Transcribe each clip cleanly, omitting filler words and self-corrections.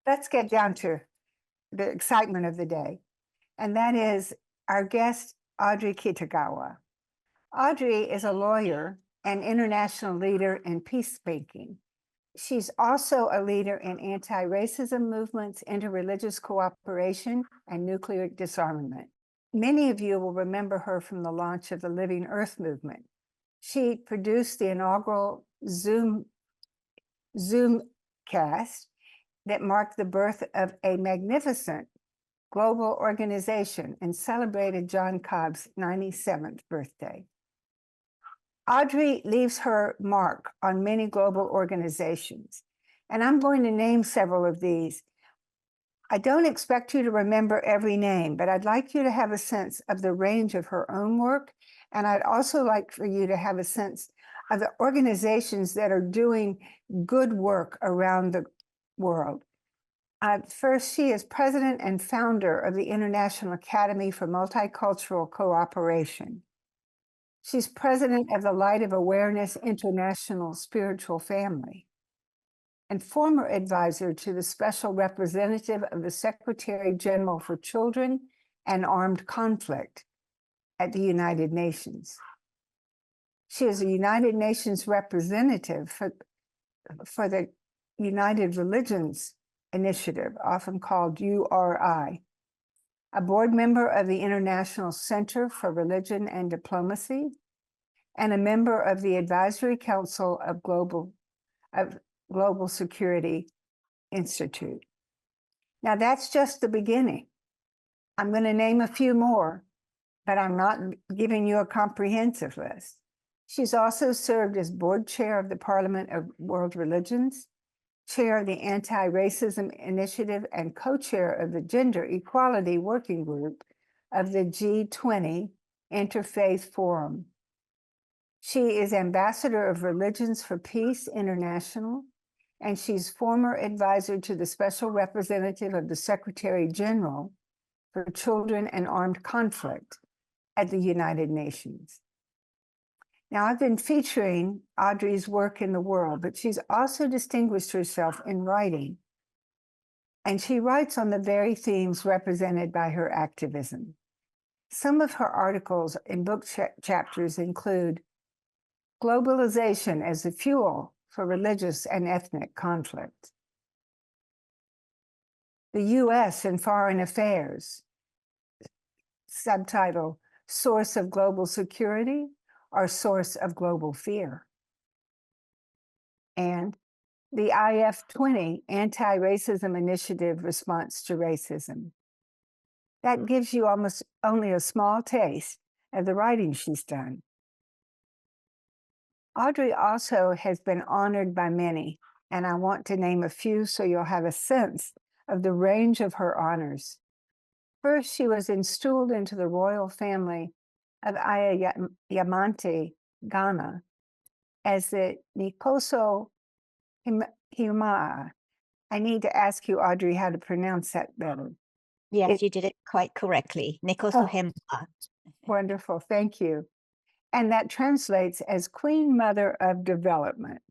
let's get down to the excitement of the day. And that is our guest, Audrey Kitagawa. Audrey is a lawyer and international leader in peacemaking. She's also a leader in anti-racism movements, interreligious cooperation, and nuclear disarmament. Many of you will remember her from the launch of the Living Earth movement. She produced the inaugural Zoomcast that marked the birth of a magnificent global organization and celebrated John Cobb's 97th birthday. Audrey leaves her mark on many global organizations, and I'm going to name several of these. I don't expect you to remember every name, but I'd like you to have a sense of the range of her own work, and I'd also like for you to have a sense of the organizations that are doing good work around the world. First, she is president and founder of the International Academy for Multicultural Cooperation. She's president of the Light of Awareness International Spiritual Family and former advisor to the special representative of the Secretary General for Children and Armed Conflict at the United Nations. She is a United Nations representative for the United Religions Initiative, often called URI, a board member of the International Center for Religion and Diplomacy, and a member of the Advisory Council of Global Security Institute. Now that's just the beginning. I'm going to name a few more, but I'm not giving you a comprehensive list. She's also served as board chair of the Parliament of World Religions, chair of the Anti-Racism Initiative, and co-chair of the Gender Equality Working Group of the G20 Interfaith Forum. She is Ambassador of Religions for Peace International, and she's former advisor to the Special Representative of the Secretary General for Children and Armed Conflict at the United Nations. Now, I've been featuring Audrey's work in the world, but she's also distinguished herself in writing. And she writes on the very themes represented by her activism. Some of her articles in book chapters include Globalization as a Fuel for Religious and Ethnic Conflict, the U.S. and Foreign Affairs, subtitle, Source of Global Security or Source of Global Fear, and the IF-20 Anti-Racism Initiative Response to Racism. That gives you almost only a small taste of the writing she's done. Audrey also has been honored by many, and I want to name a few so you'll have a sense of the range of her honors. First, she was installed into the royal family of Ayamante, Ghana, as the Nkoso Himaa. I need to ask you, Audrey, how to pronounce that better. Yes, you did it quite correctly. Nkoso Himaa. Wonderful, thank you. And that translates as Queen Mother of Development.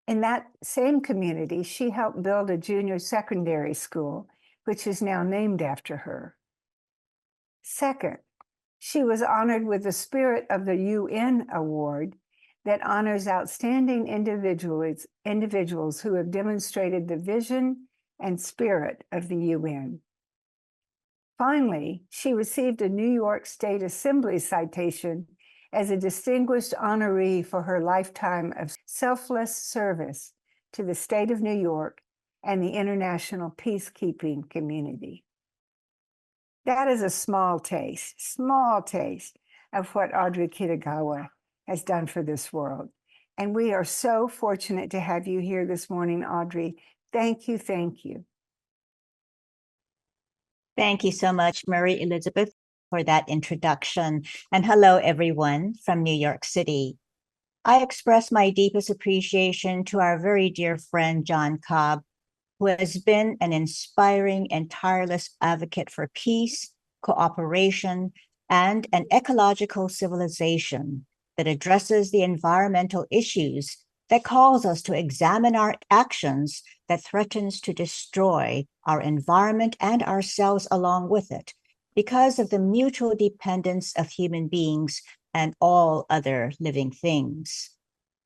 In that same community, she helped build a junior secondary school, which is now named after her. Second, she was honored with the Spirit of the UN Award that honors outstanding individuals who have demonstrated the vision and spirit of the UN. Finally, she received a New York State Assembly citation as a distinguished honoree for her lifetime of selfless service to the state of New York and the international peacekeeping community. That is a small taste of what Audrey Kitagawa has done for this world. And we are so fortunate to have you here this morning, Audrey. Thank you, thank you. Thank you so much, Marie Elizabeth, for that introduction. And hello, everyone from New York City. I express my deepest appreciation to our very dear friend, John Cobb, who has been an inspiring and tireless advocate for peace, cooperation, and an ecological civilization that addresses the environmental issues that calls us to examine our actions that threatens to destroy our environment and ourselves along with it because of the mutual dependence of human beings and all other living things.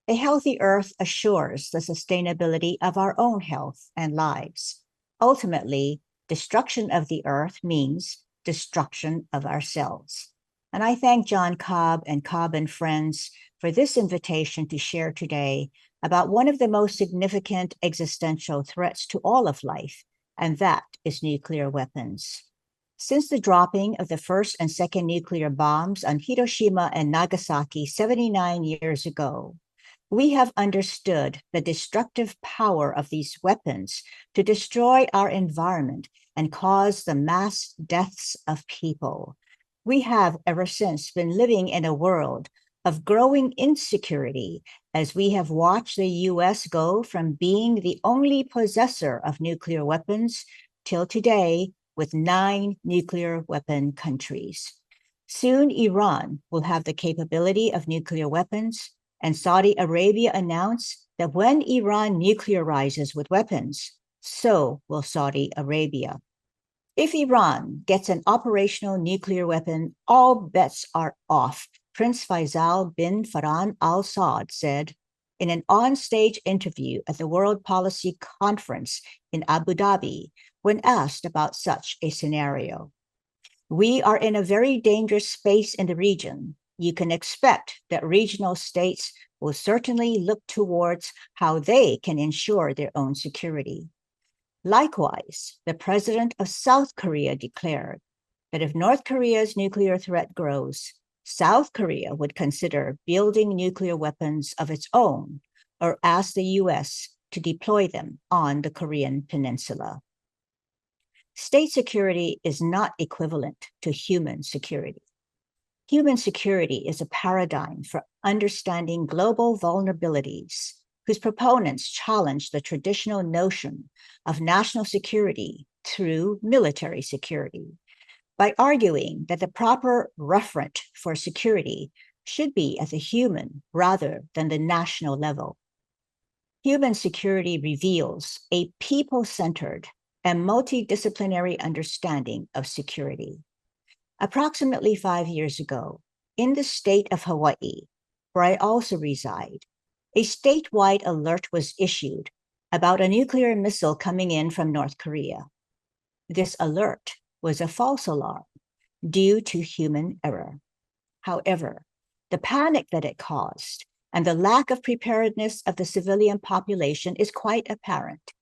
A healthy earth assures the sustainability of our own health and lives. Ultimately, destruction of the earth means destruction of ourselves. And I thank John Cobb and Cobb and Friends for this invitation to share today about one of the most significant existential threats to all of life, and that is nuclear weapons. Since the dropping of the first and second nuclear bombs on Hiroshima and Nagasaki 79 years ago, we have understood the destructive power of these weapons to destroy our environment and cause the mass deaths of people. We have ever since been living in a world of growing insecurity as we have watched the US go from being the only possessor of nuclear weapons till today with 9 nuclear weapon countries. Soon, Iran will have the capability of nuclear weapons, and Saudi Arabia announced that when Iran nuclearizes with weapons, so will Saudi Arabia. If Iran gets an operational nuclear weapon, all bets are off, Prince Faisal bin Farhan Al Saud said in an on-stage interview at the World Policy Conference in Abu Dhabi when asked about such a scenario. We are in a very dangerous space in the region. You can expect that regional states will certainly look towards how they can ensure their own security. Likewise, the president of South Korea declared that if North Korea's nuclear threat grows, South Korea would consider building nuclear weapons of its own or ask the US to deploy them on the Korean peninsula. State security is not equivalent to human security. Human security is a paradigm for understanding global vulnerabilities whose proponents challenge the traditional notion of national security through military security by arguing that the proper referent for security should be at the human rather than the national level. Human security reveals a people-centered and multidisciplinary understanding of security. Approximately 5 years ago, in the state of Hawaii, where I also reside, a statewide alert was issued about a nuclear missile coming in from North Korea. This alert was a false alarm due to human error. However, the panic that it caused and the lack of preparedness of the civilian population is quite apparent.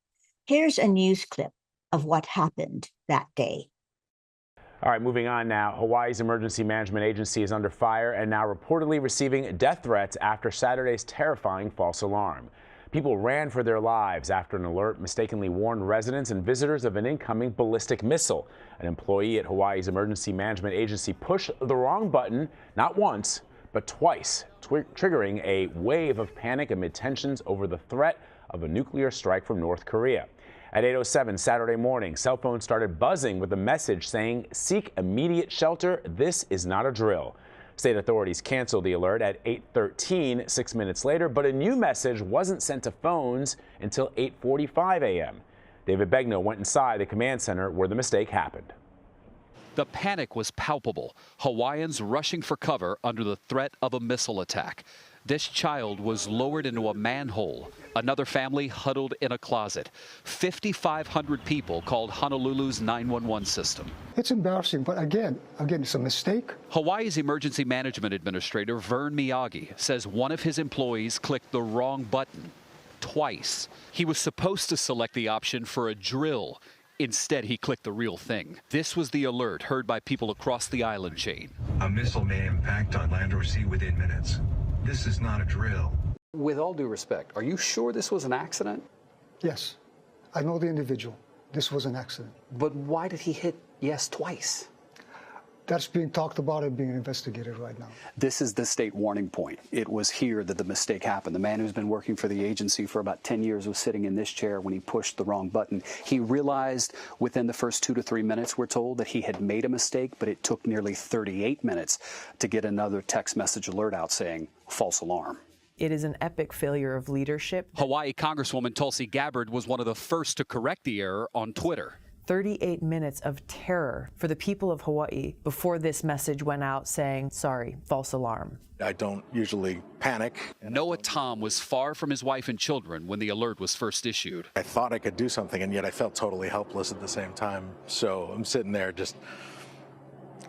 Here's a news clip of what happened that day. All right, moving on now. Hawaii's Emergency Management Agency is under fire and now reportedly receiving death threats after Saturday's terrifying false alarm. People ran for their lives after an alert mistakenly warned residents and visitors of an incoming ballistic missile. An employee at Hawaii's Emergency Management Agency pushed the wrong button, not once, but twice, triggering a wave of panic amid tensions over the threat of a nuclear strike from North Korea. At 8:07 Saturday morning, cell phones started buzzing with a message saying, "Seek immediate shelter. This is not a drill." State authorities canceled the alert at 8:13, 6 minutes later, but a new message wasn't sent to phones until 8:45 a.m. David Begnaud went inside the command center where the mistake happened. The panic was palpable. Hawaiians rushing for cover under the threat of a missile attack. This child was lowered into a manhole. Another family huddled in a closet. 5,500 people called Honolulu's 911 system. It's embarrassing, but again, it's a mistake. Hawaii's Emergency Management Administrator Vern Miyagi says one of his employees clicked the wrong button twice. He was supposed to select the option for a drill. Instead, he clicked the real thing. This was the alert heard by people across the island chain. A missile may impact on land or sea within minutes. This is not a drill. With all due respect, are you sure this was an accident? Yes, I know the individual. This was an accident. But why did he hit yes twice? That's being talked about and being investigated right now. This is the state warning point. It was here that the mistake happened. The man who's been working for the agency for about 10 years was sitting in this chair when he pushed the wrong button. He realized within the first 2 to 3 minutes, we're told, that he had made a mistake, but it took nearly 38 minutes to get another text message alert out saying false alarm. It is an epic failure of leadership. Hawaii Congresswoman Tulsi Gabbard was one of the first to correct the error on Twitter. 38 minutes of terror for the people of Hawaii before this message went out saying, sorry, false alarm. I don't usually panic. Noah Tom was far from his wife and children when the alert was first issued. I thought I could do something, and yet I felt totally helpless at the same time. So I'm sitting there just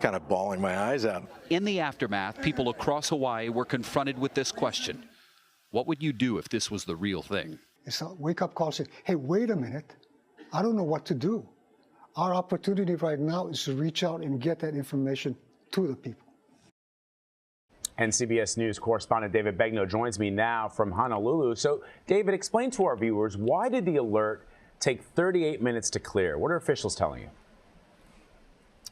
kind of bawling my eyes out. In the aftermath, people across Hawaii were confronted with this question. What would you do if this was the real thing? It's a wake-up call saying, hey, wait a minute. I don't know what to do. Our opportunity right now is to reach out and get that information to the people. And CBS News correspondent David Begnaud joins me now from Honolulu. So, David, explain to our viewers, why did the alert take 38 minutes to clear? What are officials telling you?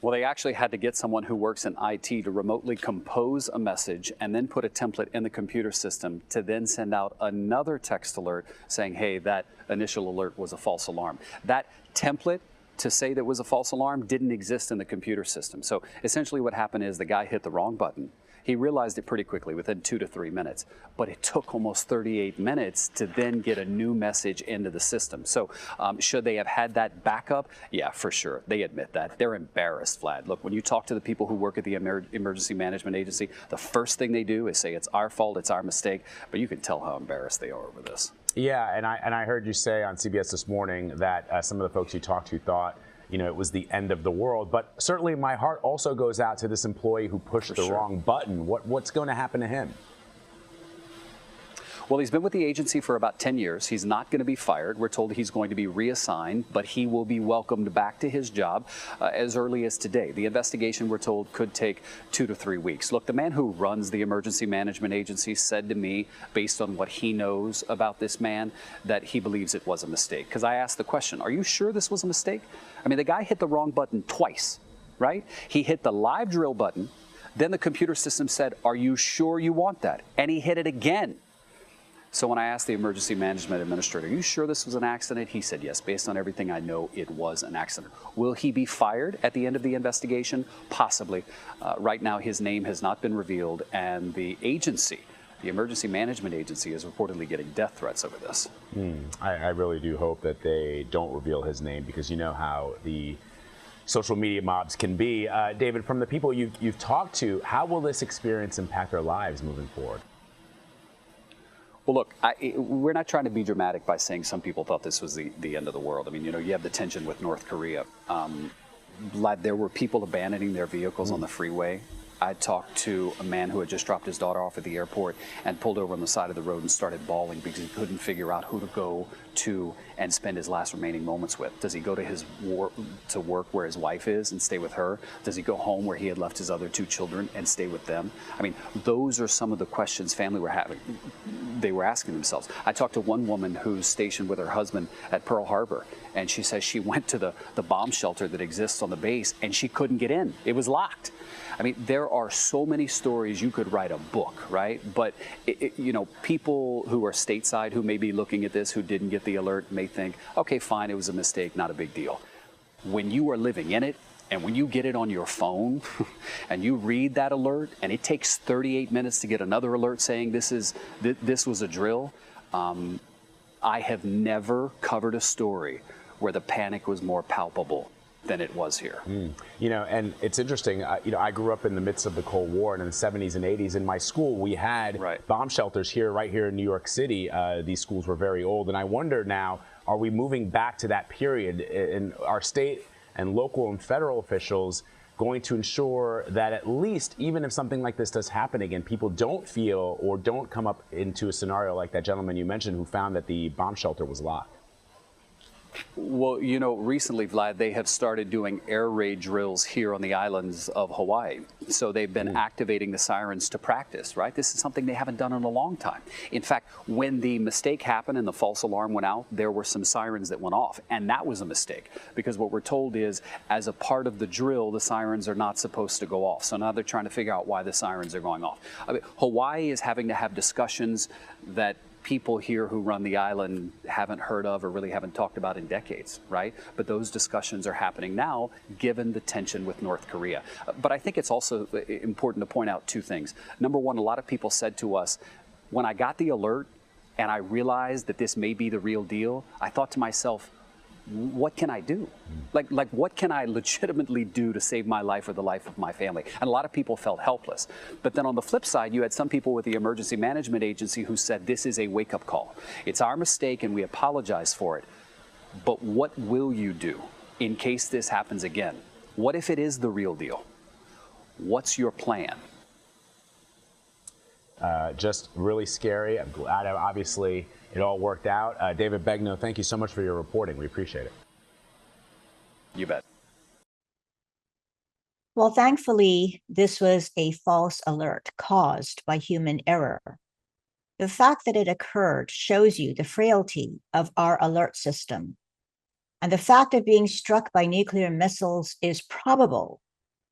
Well, they actually had to get someone who works in IT to remotely compose a message and then put a template in the computer system to then send out another text alert saying, hey, that initial alert was a false alarm. That template to say that was a false alarm didn't exist in the computer system. So essentially what happened is the guy hit the wrong button. He realized it pretty quickly, within 2 to 3 minutes, but it took almost 38 minutes to then get a new message into the system. So should they have had that backup? Yeah, for sure. They admit that. They're embarrassed, Vlad. Look, when you talk to the people who work at the Emergency Management Agency, the first thing they do is say it's our fault, it's our mistake, but you can tell how embarrassed they are over this. Yeah, and I heard you say on CBS this morning that some of the folks you talked to thought, you know, it was the end of the world. But certainly my heart also goes out to this employee who pushed the wrong button. What's going to happen to him? Well, he's been with the agency for about 10 years. He's not going to be fired. We're told he's going to be reassigned, but he will be welcomed back to his job as early as today. The investigation, we're told, could take 2 to 3 weeks. Look, the man who runs the Emergency Management Agency said to me, based on what he knows about this man, that he believes it was a mistake. Because I asked the question, are you sure this was a mistake? I mean, the guy hit the wrong button twice, right? He hit the live drill button. Then the computer system said, are you sure you want that? And he hit it again. So when I asked the emergency management administrator, are you sure this was an accident? He said, yes, based on everything I know, it was an accident. Will he be fired at the end of the investigation? Possibly. Right now, his name has not been revealed, and the agency, the Emergency Management Agency, is reportedly getting death threats over this. I really do hope that they don't reveal his name, because you know how the social media mobs can be. David, from the people you've talked to, how will this experience impact their lives moving forward? Well, look, we're not trying to be dramatic by saying some people thought this was the end of the world. I mean, you know, you have the tension with North Korea. There were people abandoning their vehicles on the freeway. I talked to a man who had just dropped his daughter off at the airport and pulled over on the side of the road and started bawling because he couldn't figure out who to go to and spend his last remaining moments with. Does he go to work where his wife is and stay with her? Does he go home where he had left his other 2 children and stay with them? I mean, those are some of the questions family were having. They were asking themselves. I talked to one woman who's stationed with her husband at Pearl Harbor, and she says she went to the bomb shelter that exists on the base and she couldn't get in. It was locked. I mean, there are so many stories. You could write a book, right? But, you know, people who are stateside who may be looking at this, who didn't get the alert, may think, okay, fine, it was a mistake, not a big deal. When you are living in it, and when you get it on your phone and you read that alert, and it takes 38 minutes to get another alert saying this was a drill, I have never covered a story where the panic was more palpable than it was here. You know, and it's interesting, you know, I grew up in the midst of the Cold War, and in the 70s and 80s in my school, we had bomb shelters right here in New York City. These schools were very old, and I wonder now, are we moving back to that period in our state and local and federal officials going to ensure that at least, even if something like this does happen again, people don't feel or don't come up into a scenario like that gentleman you mentioned who found that the bomb shelter was locked? Well, you know, recently, Vlad, they have started doing air raid drills here on the islands of Hawaii. So they've been activating the sirens to practice, right? This is something they haven't done in a long time. In fact, when the mistake happened and the false alarm went out, there were some sirens that went off. And that was a mistake, because what we're told is, as a part of the drill, the sirens are not supposed to go off. So now they're trying to figure out why the sirens are going off. I mean, Hawaii is having to have discussions that people here who run the island haven't heard of or really haven't talked about in decades, right? But those discussions are happening now, given the tension with North Korea. But I think it's also important to point out 2 things. Number one, a lot of people said to us, When I got the alert and I realized that this may be the real deal, I thought to myself, what can I do? Like what can I legitimately do to save my life or the life of my family? And a lot of people felt helpless. But then on the flip side, you had some people with the Emergency Management Agency who said, this is a wake-up call. It's our mistake and we apologize for it. But what will you do in case this happens again? What if it is the real deal? What's your plan? Just really scary. I'm glad, obviously, it all worked out. David Begnaud, thank you so much for your reporting. We appreciate it. You bet. Well, thankfully, this was a false alert caused by human error. The fact that it occurred shows you the frailty of our alert system. And the fact of being struck by nuclear missiles is probable,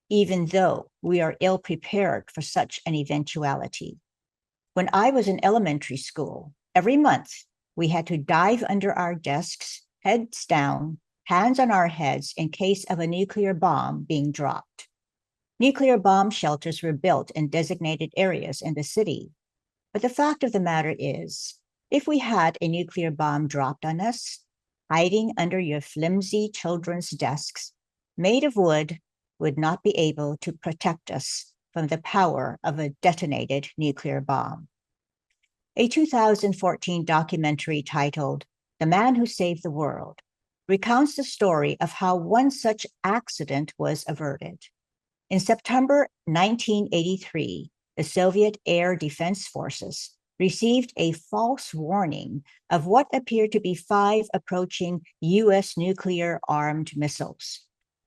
even though we are ill prepared for such an eventuality. When I was in elementary school, every month we had to dive under our desks, heads down, hands on our heads in case of a nuclear bomb being dropped. Nuclear bomb shelters were built in designated areas in the city. But the fact of the matter is, if we had a nuclear bomb dropped on us, hiding under your flimsy children's desks, made of wood, would not be able to protect us from the power of a detonated nuclear bomb. A 2014 documentary titled The Man Who Saved the World recounts the story of how one such accident was averted. In September 1983, the Soviet Air Defense Forces received a false warning of what appeared to be 5 approaching U.S. nuclear-armed missiles.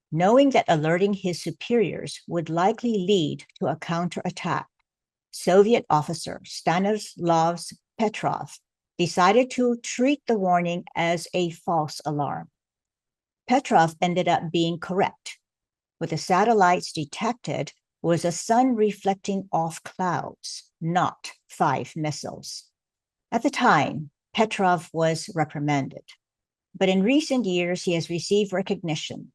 Knowing that alerting his superiors would likely lead to a counterattack, Soviet officer Stanislav Petrov decided to treat the warning as a false alarm. Petrov ended up being correct. What the satellites detected was a sun reflecting off clouds, not 5 missiles. At the time, Petrov was reprimanded. But in recent years, he has received recognition,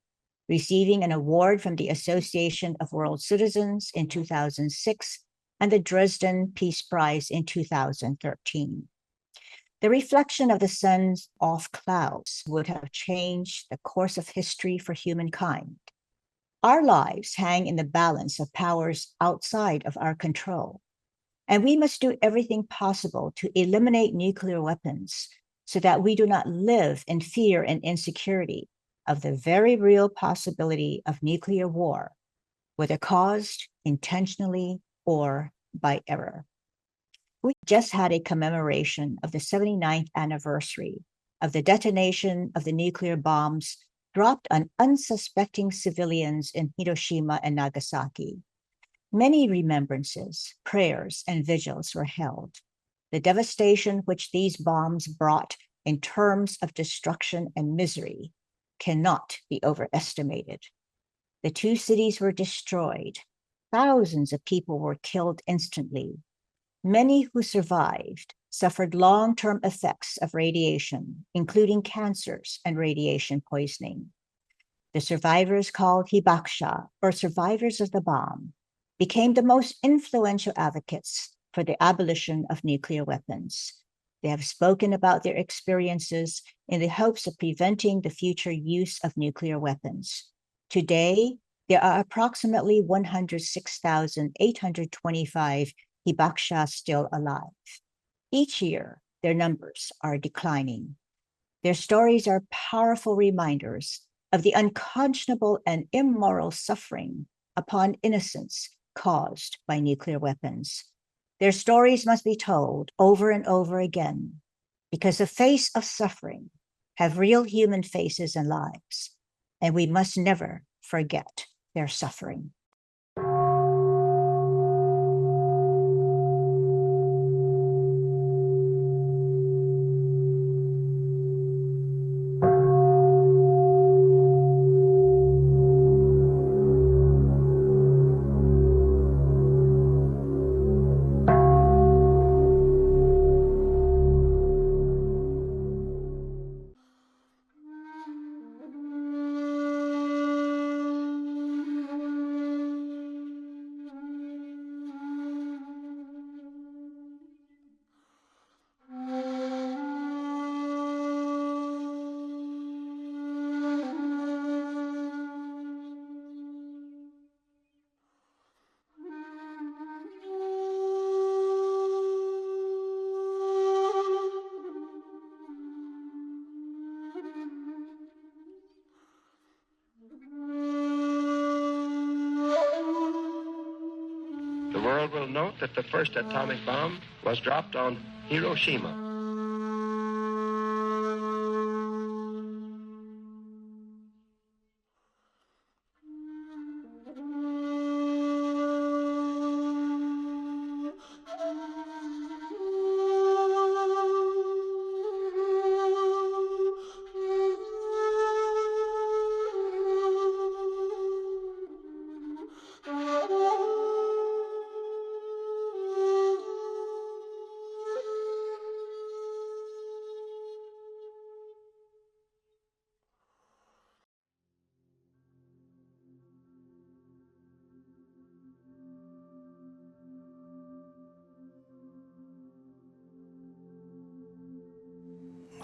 receiving an award from the Association of World Citizens in 2006 and the Dresden Peace Prize in 2013. The reflection of the sun's off clouds would have changed the course of history for humankind. Our lives hang in the balance of powers outside of our control, and we must do everything possible to eliminate nuclear weapons so that we do not live in fear and insecurity of the very real possibility of nuclear war, whether caused intentionally or by error. We just had a commemoration of the 79th anniversary of the detonation of the nuclear bombs dropped on unsuspecting civilians in Hiroshima and Nagasaki. Many remembrances, prayers, and vigils were held. The devastation which these bombs brought in terms of destruction and misery cannot be overestimated. The 2 cities were destroyed. Thousands of people were killed instantly. Many who survived suffered long-term effects of radiation, including cancers and radiation poisoning. The survivors, called hibakusha, or survivors of the bomb, became the most influential advocates for the abolition of nuclear weapons. They have spoken about their experiences in the hopes of preventing the future use of nuclear weapons. Today, there are approximately 106,825 hibakusha still alive. Each year, their numbers are declining. Their stories are powerful reminders of the unconscionable and immoral suffering upon innocents caused by nuclear weapons. Their stories must be told over and over again, because the face of suffering have real human faces and lives, and we must never forget their suffering. will note that the first atomic bomb was dropped on Hiroshima.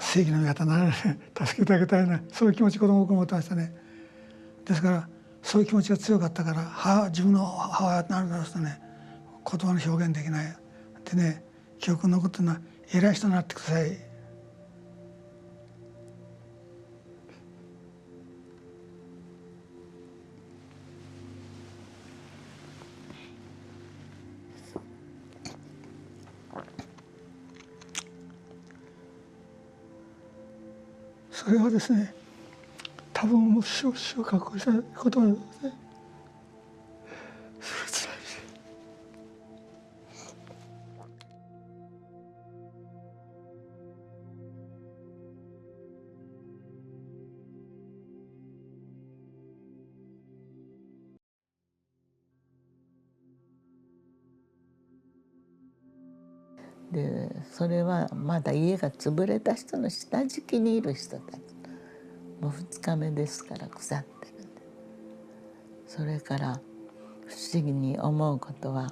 正義の味方になれる助けてあげたいな、そういう気持ち子供の頃持ってましたね。ですからそういう気持ちが強かったから自分の母親になるだろうとね、言葉の表現できないでね、記憶に残ってるのは偉い人になってください。それはですね、多分もう死を覚悟したことなんですね。それ辛いし。でそれはまだ家が潰れた人の下敷きにいる人たち、もう2日目ですから腐ってるんで、それから不思議に思うことは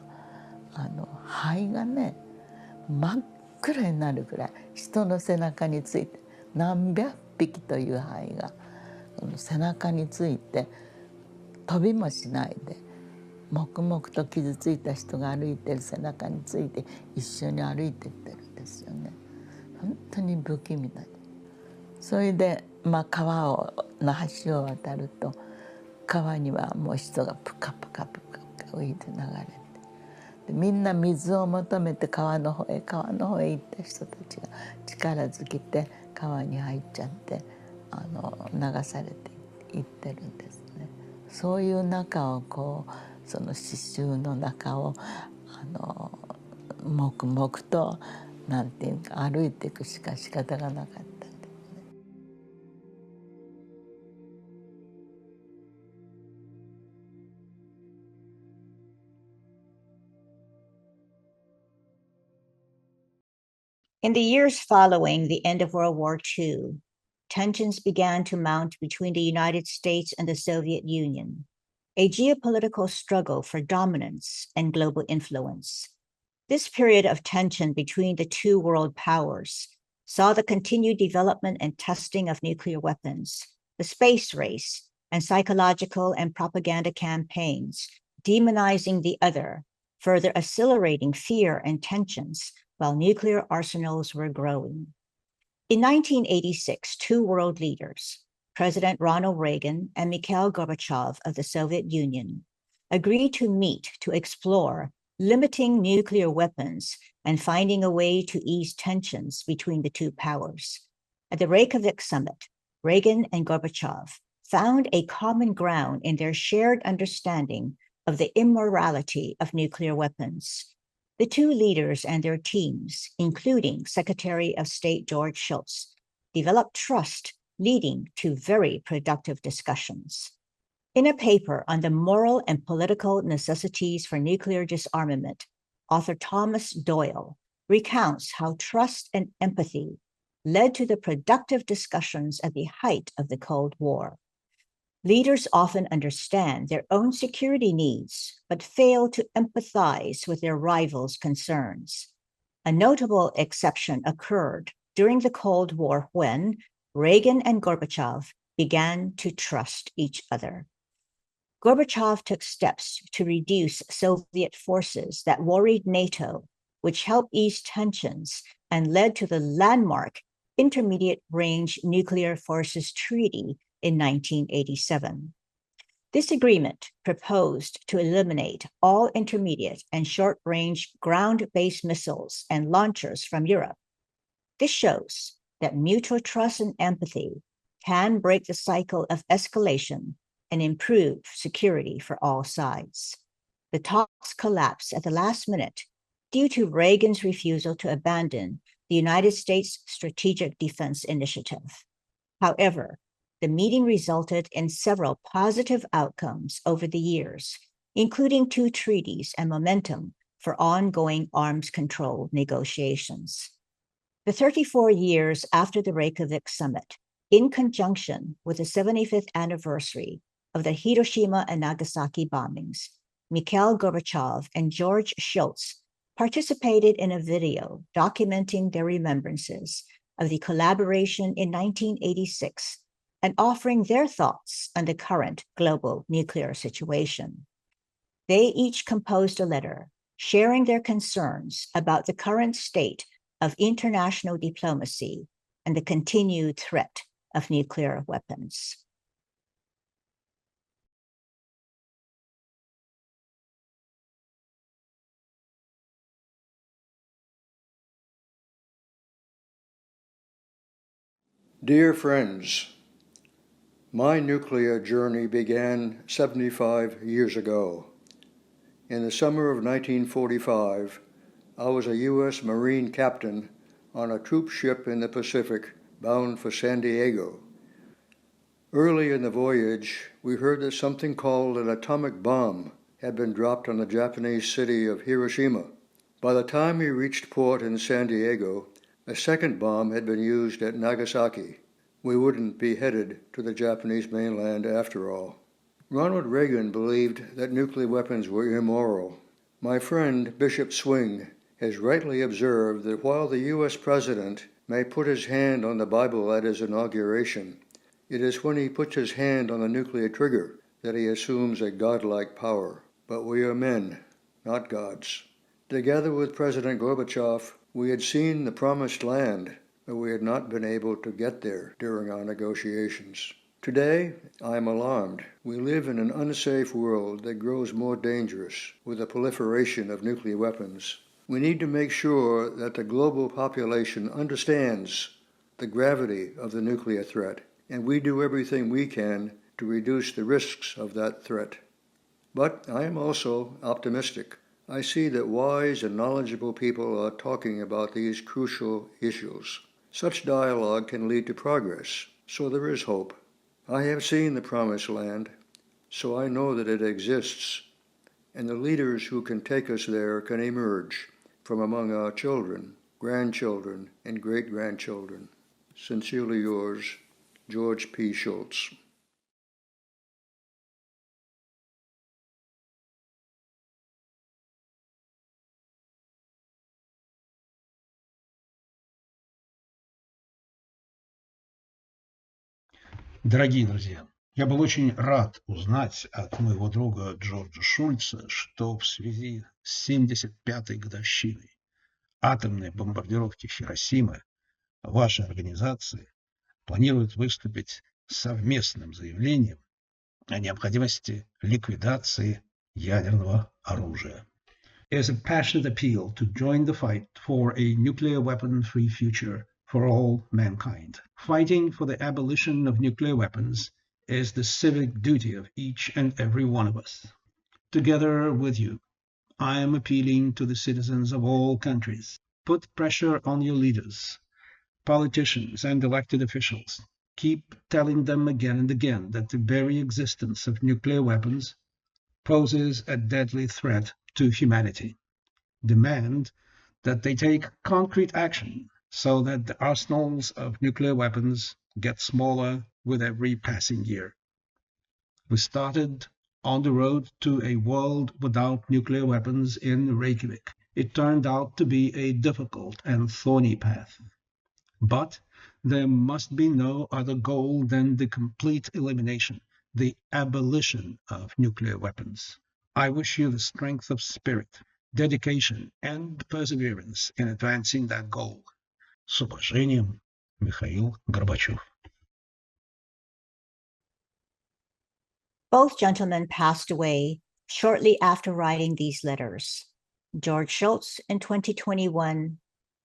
灰がね真っ暗になるぐらい人の背中について何百匹という灰が背中について飛びもしないで黙々と傷ついた人が歩いてる背中について一緒に歩いてってるんですよね。本当に不気味だ。それで川の橋を渡ると川にはもう人がプカプカプカプカ浮いて流れて、でみんな水を求めて川の方へ行った人たちが力尽きて川に入っちゃって流されていってるんですね。そういう中をその刺繍の中を黙々となんていうか歩いていくしか仕方がなかったんですね。In the years following the end of World War II, tensions began to mount between the United States and the Soviet Union, a geopolitical struggle for dominance and global influence. This period of tension between the two world powers saw the continued development and testing of nuclear weapons, the space race, and psychological and propaganda campaigns, demonizing the other, further accelerating fear and tensions while nuclear arsenals were growing. In 1986, two world leaders, President Ronald Reagan and Mikhail Gorbachev of the Soviet Union, agreed to meet to explore limiting nuclear weapons and finding a way to ease tensions between the two powers. At the Reykjavik summit, Reagan and Gorbachev found a common ground in their shared understanding of the immorality of nuclear weapons. The two leaders and their teams, including Secretary of State George Shultz, developed trust, leading to very productive discussions. In a paper on the moral and political necessities for nuclear disarmament, author Thomas Doyle recounts how trust and empathy led to the productive discussions at the height of the Cold War. Leaders often understand their own security needs, but fail to empathize with their rivals' concerns. A notable exception occurred during the Cold War when Reagan and Gorbachev began to trust each other. Gorbachev took steps to reduce Soviet forces that worried NATO, which helped ease tensions and led to the landmark Intermediate Range Nuclear Forces Treaty in 1987. This agreement proposed to eliminate all intermediate and short-range ground-based missiles and launchers from Europe. This shows that mutual trust and empathy can break the cycle of escalation and improve security for all sides. The talks collapsed at the last minute due to Reagan's refusal to abandon the United States Strategic Defense Initiative. However, the meeting resulted in several positive outcomes over the years, including 2 treaties and momentum for ongoing arms control negotiations. The 34 years after the Reykjavik summit, in conjunction with the 75th anniversary of the Hiroshima and Nagasaki bombings, Mikhail Gorbachev and George Shultz participated in a video documenting their remembrances of the collaboration in 1986 and offering their thoughts on the current global nuclear situation. They each composed a letter sharing their concerns about the current state of international diplomacy and the continued threat of nuclear weapons. Dear friends, my nuclear journey began 75 years ago. In the summer of 1945, I was a U.S. Marine captain on a troop ship in the Pacific bound for San Diego. Early in the voyage, we heard that something called an atomic bomb had been dropped on the Japanese city of Hiroshima. By the time we reached port in San Diego, a second bomb had been used at Nagasaki. We wouldn't be headed to the Japanese mainland after all. Ronald Reagan believed that nuclear weapons were immoral. My friend Bishop Swing has rightly observed that while the U.S. President may put his hand on the Bible at his inauguration, it is when he puts his hand on the nuclear trigger that he assumes a godlike power. But we are men, not gods. Together with President Gorbachev, we had seen the promised land, but we had not been able to get there during our negotiations. Today, I am alarmed. We live in an unsafe world that grows more dangerous with the proliferation of nuclear weapons. We need to make sure that the global population understands the gravity of the nuclear threat, and we do everything we can to reduce the risks of that threat. But I am also optimistic. I see that wise and knowledgeable people are talking about these crucial issues. Such dialogue can lead to progress, so there is hope. I have seen the Promised Land, so I know that it exists, and the leaders who can take us there can emerge from among our children, grandchildren, and great-grandchildren. Sincerely yours, George P. Shultz. Дорогие друзья, я был очень рад узнать от моего друга Джорджа Шульца, что в связи с 75-й годовщиной атомной бомбардировки Хиросимы ваша организация планирует выступить с совместным заявлением о необходимости ликвидации ядерного оружия. It is a passionate appeal to join the fight for a nuclear weapon-free future for all mankind. Fighting for the abolition of nuclear weapons is the civic duty of each and every one of us. Together with you, I am appealing to the citizens of all countries. Put pressure on your leaders, politicians, and elected officials. Keep telling them again and again that the very existence of nuclear weapons poses a deadly threat to humanity. Demand that they take concrete action so that the arsenals of nuclear weapons get smaller with every passing year. We started on the road to a world without nuclear weapons in Reykjavik. It turned out to be a difficult and thorny path. But there must be no other goal than the complete elimination, the abolition of nuclear weapons. I wish you the strength of spirit, dedication, and perseverance in advancing that goal. С уважением, Михаил Горбачев. Both gentlemen passed away shortly after writing these letters, George Shultz in 2021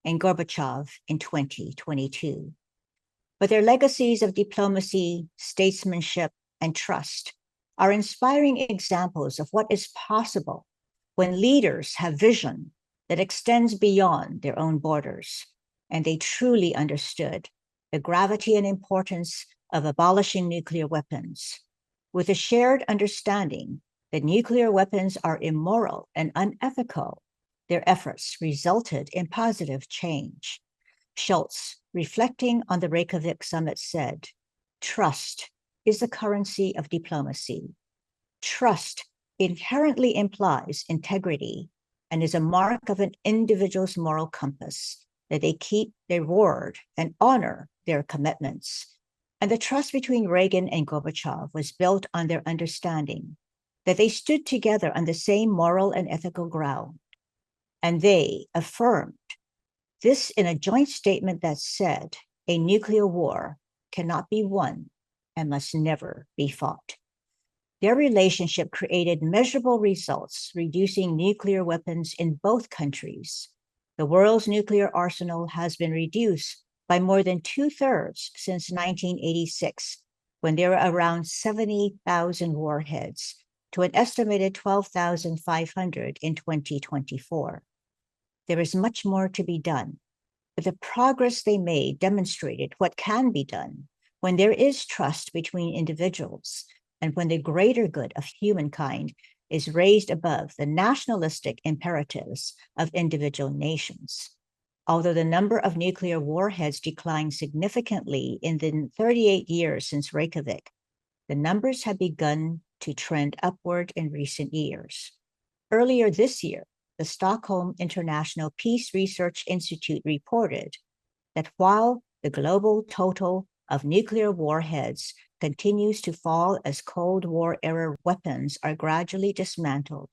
and Gorbachev in 2022. But their legacies of diplomacy, statesmanship, and trust are inspiring examples of what is possible when leaders have vision that extends beyond their own borders, and they truly understood the gravity and importance of abolishing nuclear weapons, with a shared understanding that nuclear weapons are immoral and unethical. Their efforts resulted in positive change. Schultz, reflecting on the Reykjavik summit, said, "Trust is the currency of diplomacy. Trust inherently implies integrity and is a mark of an individual's moral compass, that they keep their word and honor their commitments." And the trust between Reagan and Gorbachev was built on their understanding that they stood together on the same moral and ethical ground. And they affirmed this in a joint statement that said, a nuclear war cannot be won and must never be fought. Their relationship created measurable results, reducing nuclear weapons in both countries. The world's nuclear arsenal has been reduced by more than 2/3 since 1986, when there were around 70,000 warheads, to an estimated 12,500 in 2024. There is much more to be done, but the progress they made demonstrated what can be done when there is trust between individuals and when the greater good of humankind is raised above the nationalistic imperatives of individual nations. Although the number of nuclear warheads declined significantly in the 38 years since Reykjavik, the numbers have begun to trend upward in recent years. Earlier this year, the Stockholm International Peace Research Institute reported that while the global total of nuclear warheads continues to fall as Cold War-era weapons are gradually dismantled,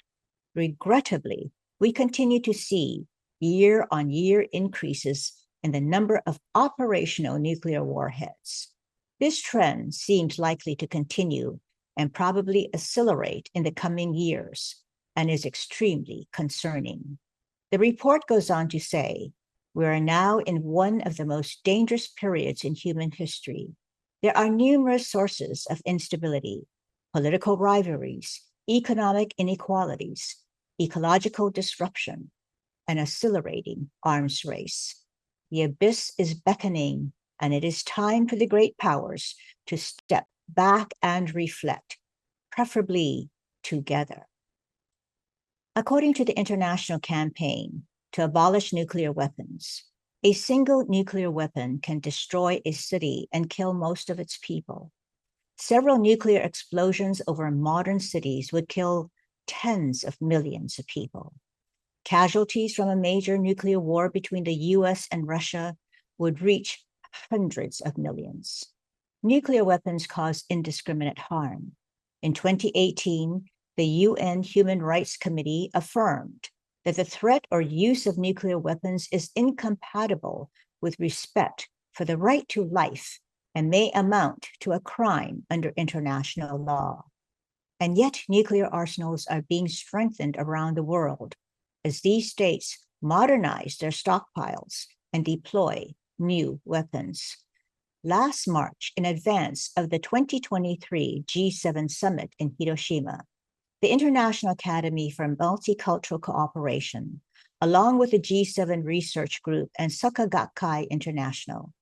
regrettably, we continue to see year-on-year increases in the number of operational nuclear warheads. This trend seems likely to continue and probably accelerate in the coming years, and is extremely concerning. The report goes on to say, we are now in one of the most dangerous periods in human history. There are numerous sources of instability, political rivalries, economic inequalities, ecological disruption, an accelerating arms race. The abyss is beckoning, and it is time for the great powers to step back and reflect, preferably together. According to the international campaign to abolish nuclear weapons, a single nuclear weapon can destroy a city and kill most of its people. Several nuclear explosions over modern cities would kill tens of millions of people. Casualties from a major nuclear war between the US and Russia would reach hundreds of millions. Nuclear weapons cause indiscriminate harm. In 2018, the UN Human Rights Committee affirmed that the threat or use of nuclear weapons is incompatible with respect for the right to life and may amount to a crime under international law. And yet, nuclear arsenals are being strengthened around the world as these states modernize their stockpiles and deploy new weapons. Last March, in advance of the 2023 G7 summit in Hiroshima, the International Academy for Multicultural Cooperation, along with the G7 Research Group and Soka Gakkai International,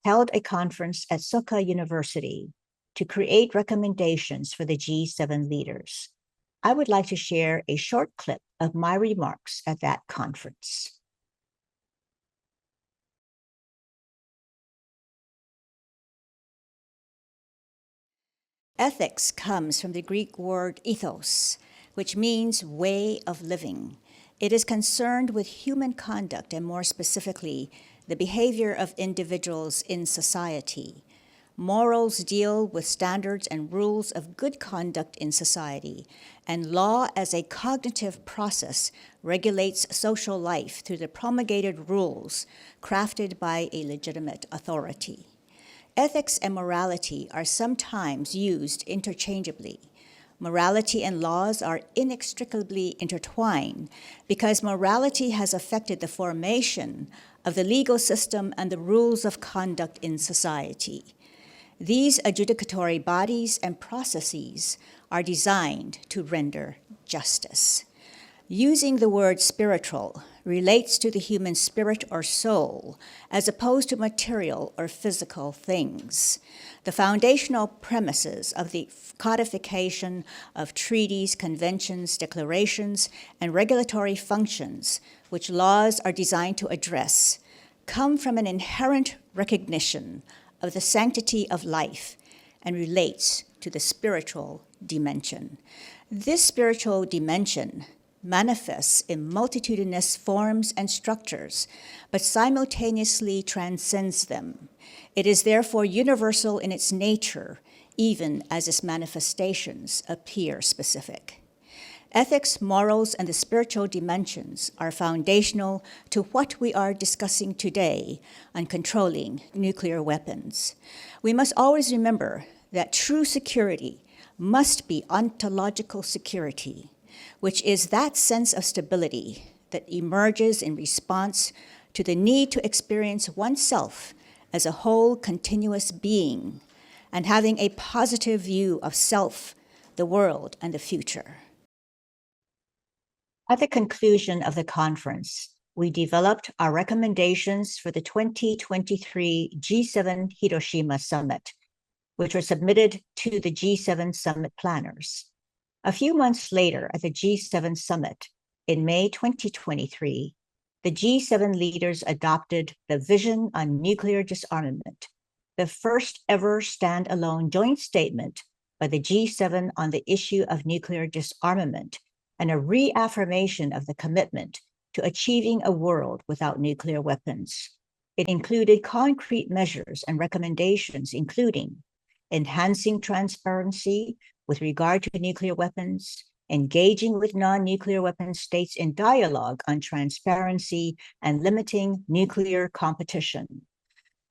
held a conference at Soka University to create recommendations for the G7 leaders. I would like to share a short clip of my remarks at that conference. Ethics comes from the Greek word ethos, which means way of living. It is concerned with human conduct and, more specifically, the behavior of individuals in society. Morals deal with standards and rules of good conduct in society, and law as a cognitive process regulates social life through the promulgated rules crafted by a legitimate authority. Ethics and morality are sometimes used interchangeably, Morality and laws are inextricably intertwined because morality has affected the formation of the legal system and the rules of conduct in society. These adjudicatory bodies and processes are designed to render justice. Using the word spiritual relates to the human spirit or soul as opposed to material or physical things. The foundational premises of the codification of treaties, conventions, declarations, and regulatory functions, which laws are designed to address, come from an inherent recognition of the sanctity of life and relates to the spiritual dimension. This spiritual dimension manifests in multitudinous forms and structures, but simultaneously transcends them. It is therefore universal in its nature, even as its manifestations appear specific. Ethics, morals, and the spiritual dimensions are foundational to what we are discussing today on controlling nuclear weapons. We must always remember that true security must be ontological security, which is that sense of stability that emerges in response to the need to experience oneself as a whole continuous being and having a positive view of self, the world, and the future. At the conclusion of the conference, we developed our recommendations for the 2023 G7 Hiroshima Summit, which were submitted to the G7 Summit planners. A few months later, at the G7 Summit in May 2023, the G7 leaders adopted the Vision on Nuclear Disarmament, the first ever standalone joint statement by the G7 on the issue of nuclear disarmament, and a reaffirmation of the commitment to achieving a world without nuclear weapons. It included concrete measures and recommendations, including enhancing transparency with regard to nuclear weapons, engaging with non-nuclear weapon states in dialogue on transparency, and limiting nuclear competition.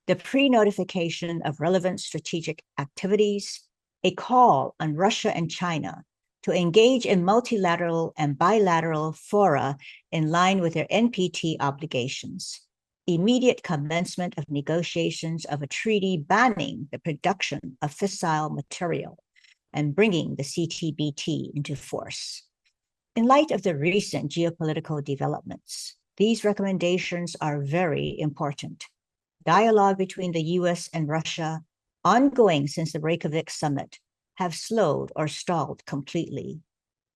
The pre-notification of relevant strategic activities, a call on Russia and China to engage in multilateral and bilateral fora in line with their NPT obligations, immediate commencement of negotiations of a treaty banning the production of fissile material, and bringing the CTBT into force. In light of the recent geopolitical developments, these recommendations are very important. Dialogue between the US and Russia, ongoing since the Reykjavik summit, have slowed or stalled completely.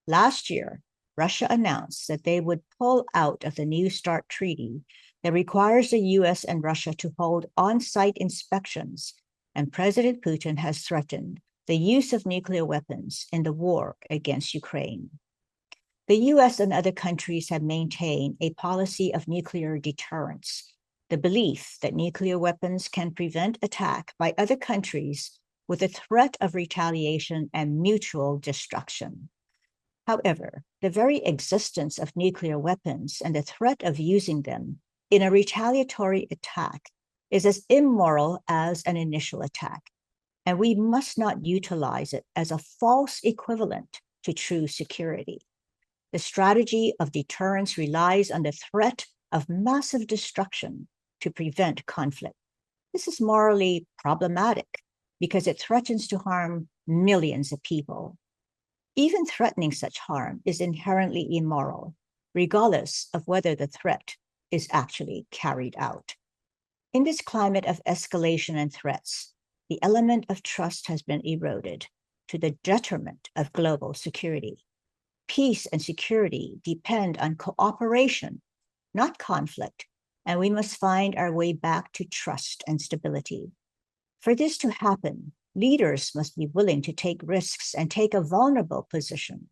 Last year, Russia announced that they would pull out of the New START treaty that requires the US and Russia to hold on-site inspections, and President Putin has threatened the use of nuclear weapons in the war against Ukraine. The US and other countries have maintained a policy of nuclear deterrence, the belief that nuclear weapons can prevent attack by other countries with a threat of retaliation and mutual destruction. However, the very existence of nuclear weapons and the threat of using them in a retaliatory attack is as immoral as an initial attack, and we must not utilize it as a false equivalent to true security. The strategy of deterrence relies on the threat of massive destruction to prevent conflict. This is morally problematic because it threatens to harm millions of people. Even threatening such harm is inherently immoral, regardless of whether the threat is actually carried out. In this climate of escalation and threats, the element of trust has been eroded to the detriment of global security. Peace and security depend on cooperation, not conflict, and we must find our way back to trust and stability. For this to happen, leaders must be willing to take risks and take a vulnerable position.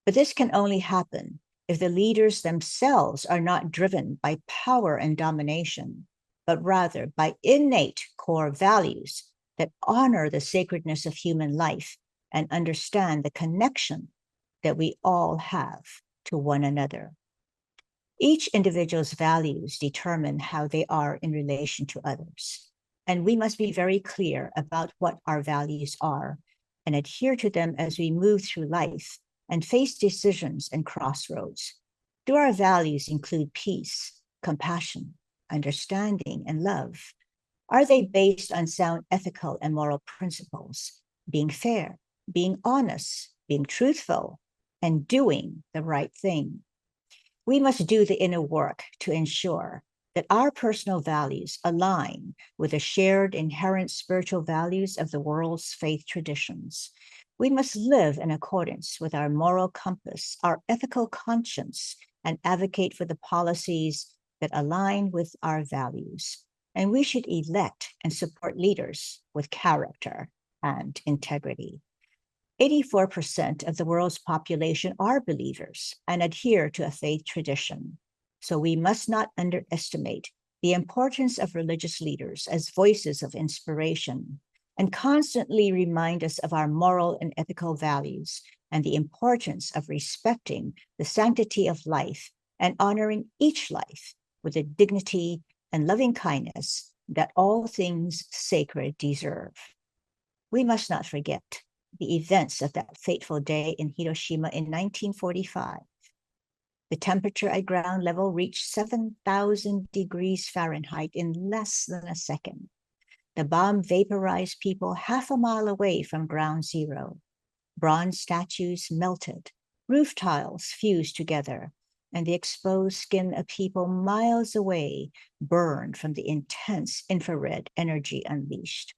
But this can only happen if the leaders themselves are not driven by power and domination, but rather by innate core values that honor the sacredness of human life and understand the connection that we all have to one another. Each individual's values determine how they are in relation to others, and we must be very clear about what our values are and adhere to them as we move through life and face decisions and crossroads? Do our values include peace, compassion, understanding, and love? Are they based on sound ethical and moral principles, being fair, being honest, being truthful, and doing the right thing? We must do the inner work to ensure that our personal values align with the shared inherent spiritual values of the world's faith traditions. We must live in accordance with our moral compass, our ethical conscience, and advocate for the policies that align with our values. And we should elect and support leaders with character and integrity. 84% of the world's population are believers and adhere to a faith tradition. So we must not underestimate the importance of religious leaders as voices of inspiration and constantly remind us of our moral and ethical values and the importance of respecting the sanctity of life and honoring each life with the dignity and loving kindness that all things sacred deserve. We must not forget the events of that fateful day in Hiroshima in 1945. The temperature at ground level reached 7,000 degrees Fahrenheit in less than a second. The bomb vaporized people half a mile away from ground zero. Bronze statues melted, roof tiles fused together, and the exposed skin of people miles away burned from the intense infrared energy unleashed.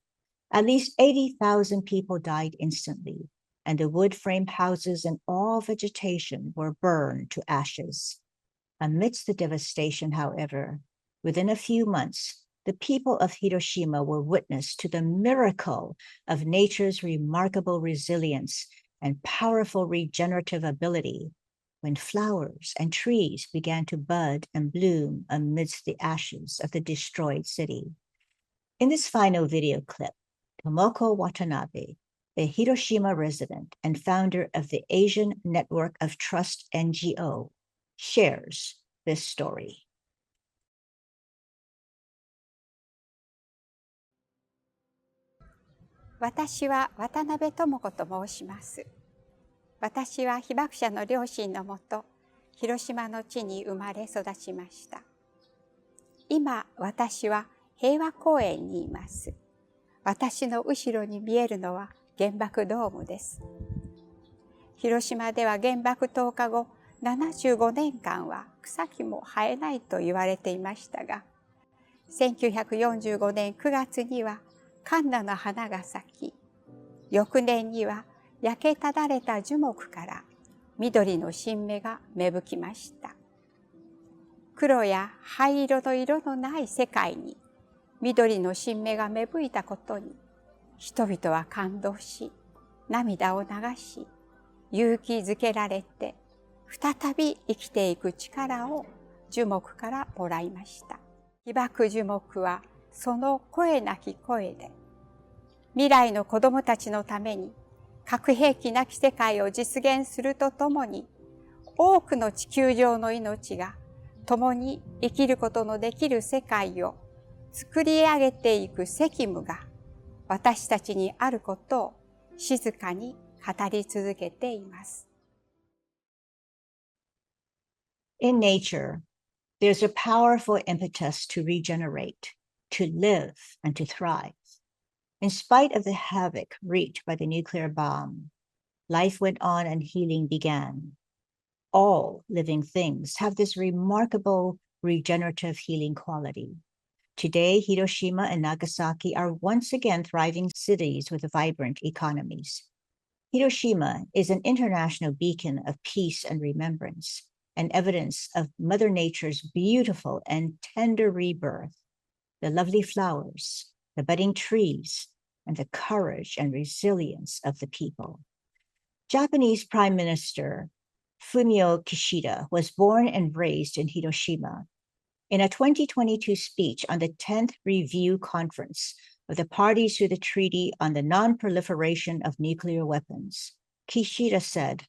At least 80,000 people died instantly, and the wood frame houses and all vegetation were burned to ashes. Amidst the devastation, however, within a few months, the people of Hiroshima were witness to the miracle of nature's remarkable resilience and powerful regenerative ability when flowers and trees began to bud and bloom amidst the ashes of the destroyed city. In this final video clip, Tomoko Watanabe, a Hiroshima resident and founder of the Asian Network of Trust NGO, shares this story. 私は渡辺智子と申します。私は被爆者の両親のもと、広島の地に生まれ育ちました。今、私は平和公園にいます。私の後ろに見えるのは原爆ドームです。広島では原爆投下後75年間は草木も生えないと言われていましたが、1945年9月にはカンナの花が咲き、翌年には焼けただれた樹木から緑の新芽が芽吹きました。黒や灰色の色のない世界に緑の新芽が芽吹いたことに、人々は感動し、涙を流し、勇気づけられて、再び生きていく力を樹木からもらいました。被爆樹木はその声なき声で、未来の子どもたちのために核兵器なき世界を実現するとともに、多くの地球上の命が共に生きることのできる世界を作り上げていく責務が私たちにあることを静かに語り続けています。In nature, there's a powerful impetus to regenerate, to live, and to thrive. In spite of the havoc wreaked by the nuclear bomb, life went on and healing began. All living things have this remarkable regenerative healing quality. Today, Hiroshima and Nagasaki are once again thriving cities with vibrant economies. Hiroshima is an international beacon of peace and remembrance, and evidence of Mother Nature's beautiful and tender rebirth. The lovely flowers, the budding trees, and the courage and resilience of the people. Japanese Prime Minister Fumio Kishida was born and raised in Hiroshima. In a 2022 speech on the 10th Review Conference of the Parties to the Treaty on the Non-Proliferation of Nuclear Weapons, Kishida said,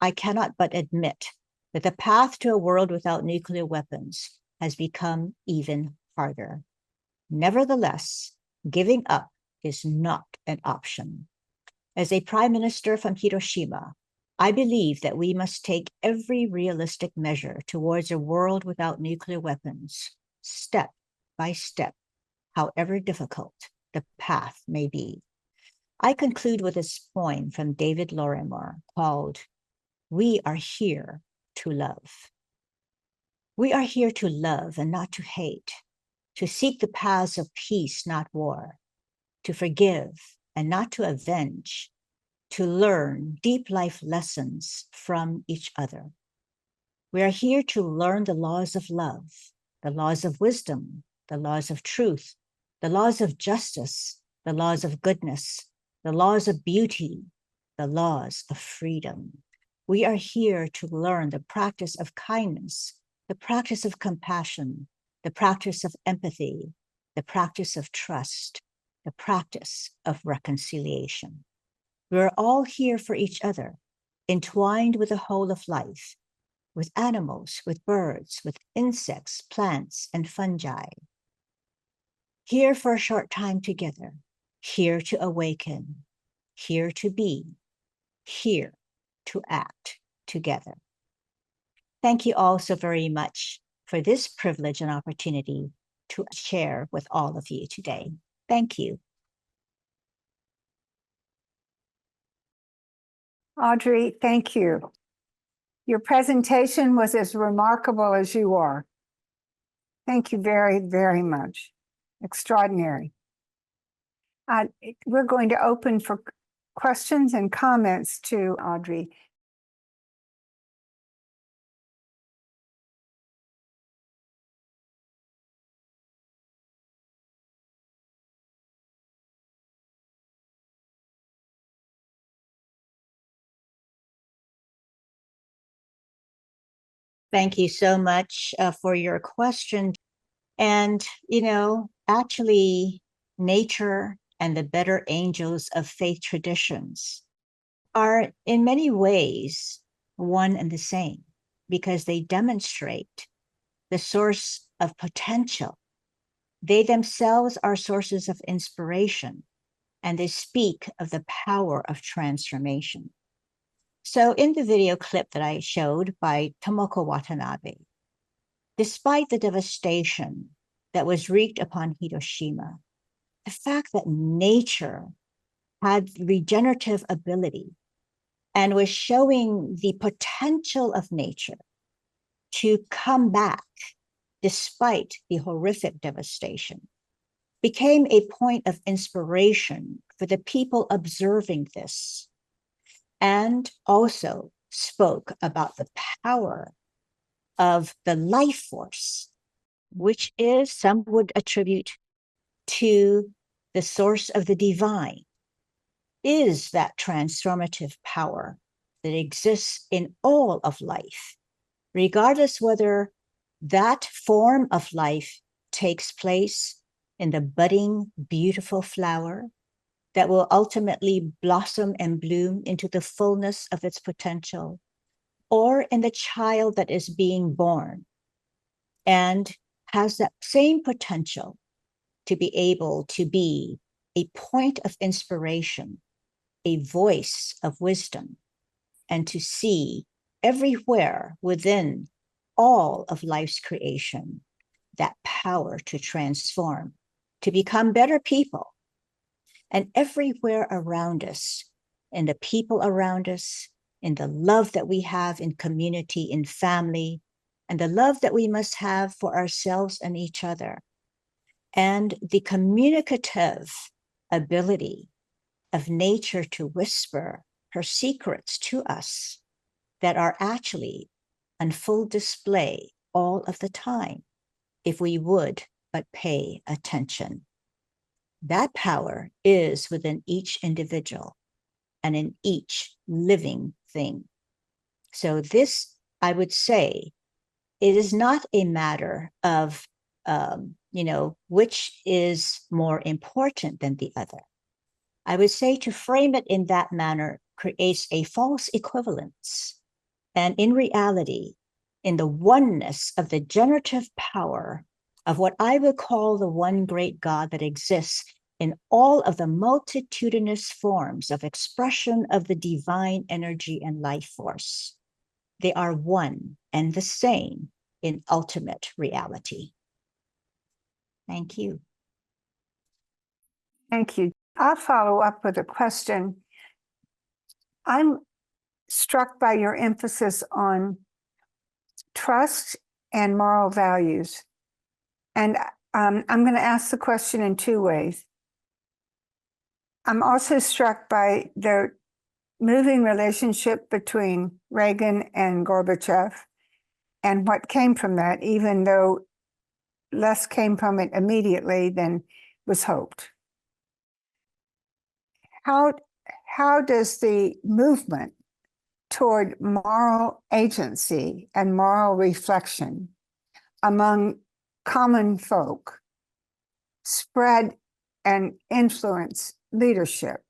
"I cannot but admit that the path to a world without nuclear weapons has become even harder. Nevertheless, giving up is not an option." As a prime minister from Hiroshima, I believe that we must take every realistic measure towards a world without nuclear weapons, step by step, however difficult the path may be. I conclude with this poem from David Lorimer called, "We are here to love." We are here to love and not to hate, to seek the paths of peace, not war, to forgive and not to avenge, to learn deep life lessons from each other. We are here to learn the laws of love, the laws of wisdom, the laws of truth, the laws of justice, the laws of goodness, the laws of beauty, the laws of freedom. We are here to learn the practice of kindness, the practice of compassion, the practice of empathy, the practice of trust, the practice of reconciliation. We are all here for each other, entwined with the whole of life, with animals, with birds, with insects, plants, and fungi. Here for a short time together, here to awaken, here to be, here to act together. Thank you all so very much for this privilege and opportunity to share with all of you today. Thank you. Audrey, thank you. Your presentation was as remarkable as you are. Thank you very, very much. Extraordinary. We're going to open for questions and comments to Audrey. Thank you so much for your question. And, actually, nature and the better angels of faith traditions are in many ways one and the same, because they demonstrate the source of potential. They themselves are sources of inspiration, and they speak of the power of transformation. So in the video clip that I showed by Tomoko Watanabe, despite the devastation that was wreaked upon Hiroshima, the fact that nature had regenerative ability and was showing the potential of nature to come back despite the horrific devastation became a point of inspiration for the people observing this, and also spoke about the power of the life force, which is, some would attribute to the source of the divine, is that transformative power that exists in all of life, regardless whether that form of life takes place in the budding, beautiful flower that will ultimately blossom and bloom into the fullness of its potential, or in the child that is being born and has that same potential to be able to be a point of inspiration, a voice of wisdom, and to see everywhere within all of life's creation that power to transform, to become better people. And everywhere around us, in the people around us, in the love that we have in community, in family, and the love that we must have for ourselves and each other, and the communicative ability of nature to whisper her secrets to us that are actually on full display all of the time, if we would but pay attention. That power is within each individual and in each living thing. So this, I would say, it is not a matter of, which is more important than the other. I would say to frame it in that manner creates a false equivalence. And in reality, in the oneness of the generative power of what I would call the one great God that exists in all of the multitudinous forms of expression of the divine energy and life force. They are one and the same in ultimate reality. Thank you. Thank you. I'll follow up with a question. I'm struck by your emphasis on trust and moral values. And I'm going to ask the question in two ways. I'm also struck by the moving relationship between Reagan and Gorbachev and what came from that, even though less came from it immediately than was hoped. How does the movement toward moral agency and moral reflection among common folk spread and influence leadership?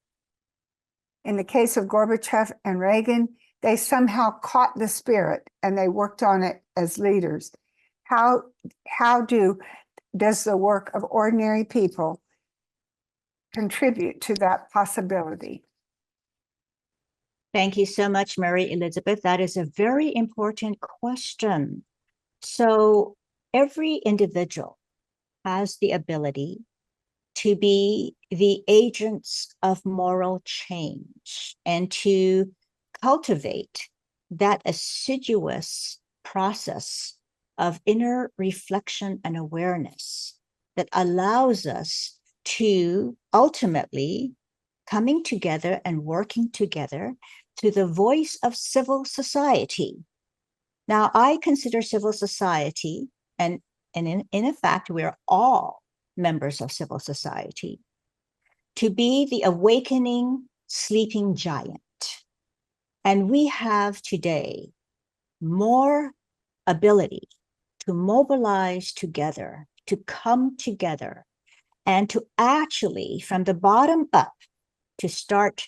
In the case of Gorbachev and Reagan, they somehow caught the spirit and they worked on it as leaders. How does the work of ordinary people contribute to that possibility? Thank you so much, Mary Elizabeth. That is a very important question. So every individual has the ability to be the agents of moral change and to cultivate that assiduous process of inner reflection and awareness that allows us to ultimately coming together and working together to the voice of civil society. Now, I consider civil society, and in fact, we're all members of civil society, to be the awakening sleeping giant. And we have today more ability to mobilize together, to come together, and to actually, from the bottom up, to start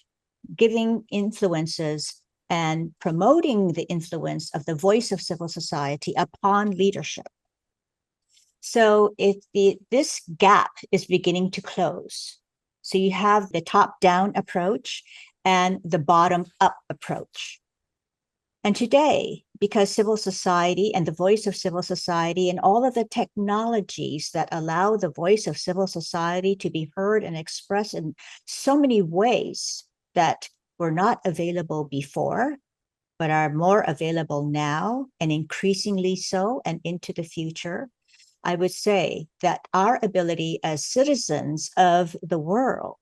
giving influences and promoting the influence of the voice of civil society upon leadership. So this gap is beginning to close. So you have the top-down approach and the bottom-up approach. And today, because civil society and the voice of civil society and all of the technologies that allow the voice of civil society to be heard and expressed in so many ways that were not available before, but are more available now and increasingly so and into the future, I would say that our ability as citizens of the world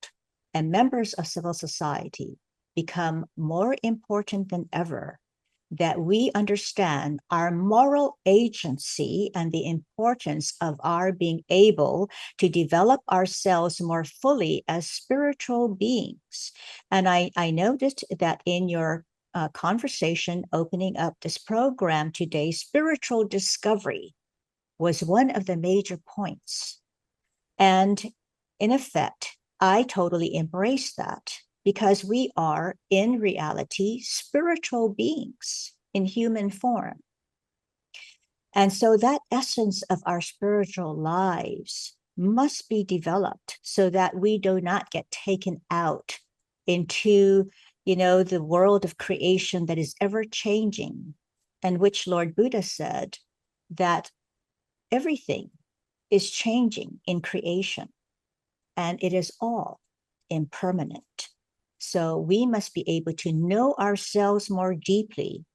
and members of civil society become more important than ever, that we understand our moral agency and the importance of our being able to develop ourselves more fully as spiritual beings. And I noticed that in your conversation opening up this program today, spiritual discovery was one of the major points. And in effect, I totally embrace that, because we are, in reality, spiritual beings in human form. And so that essence of our spiritual lives must be developed so that we do not get taken out into, the world of creation that is ever changing, and which Lord Buddha said that everything is changing in creation, and it is all impermanent. So we must be able to know ourselves more deeply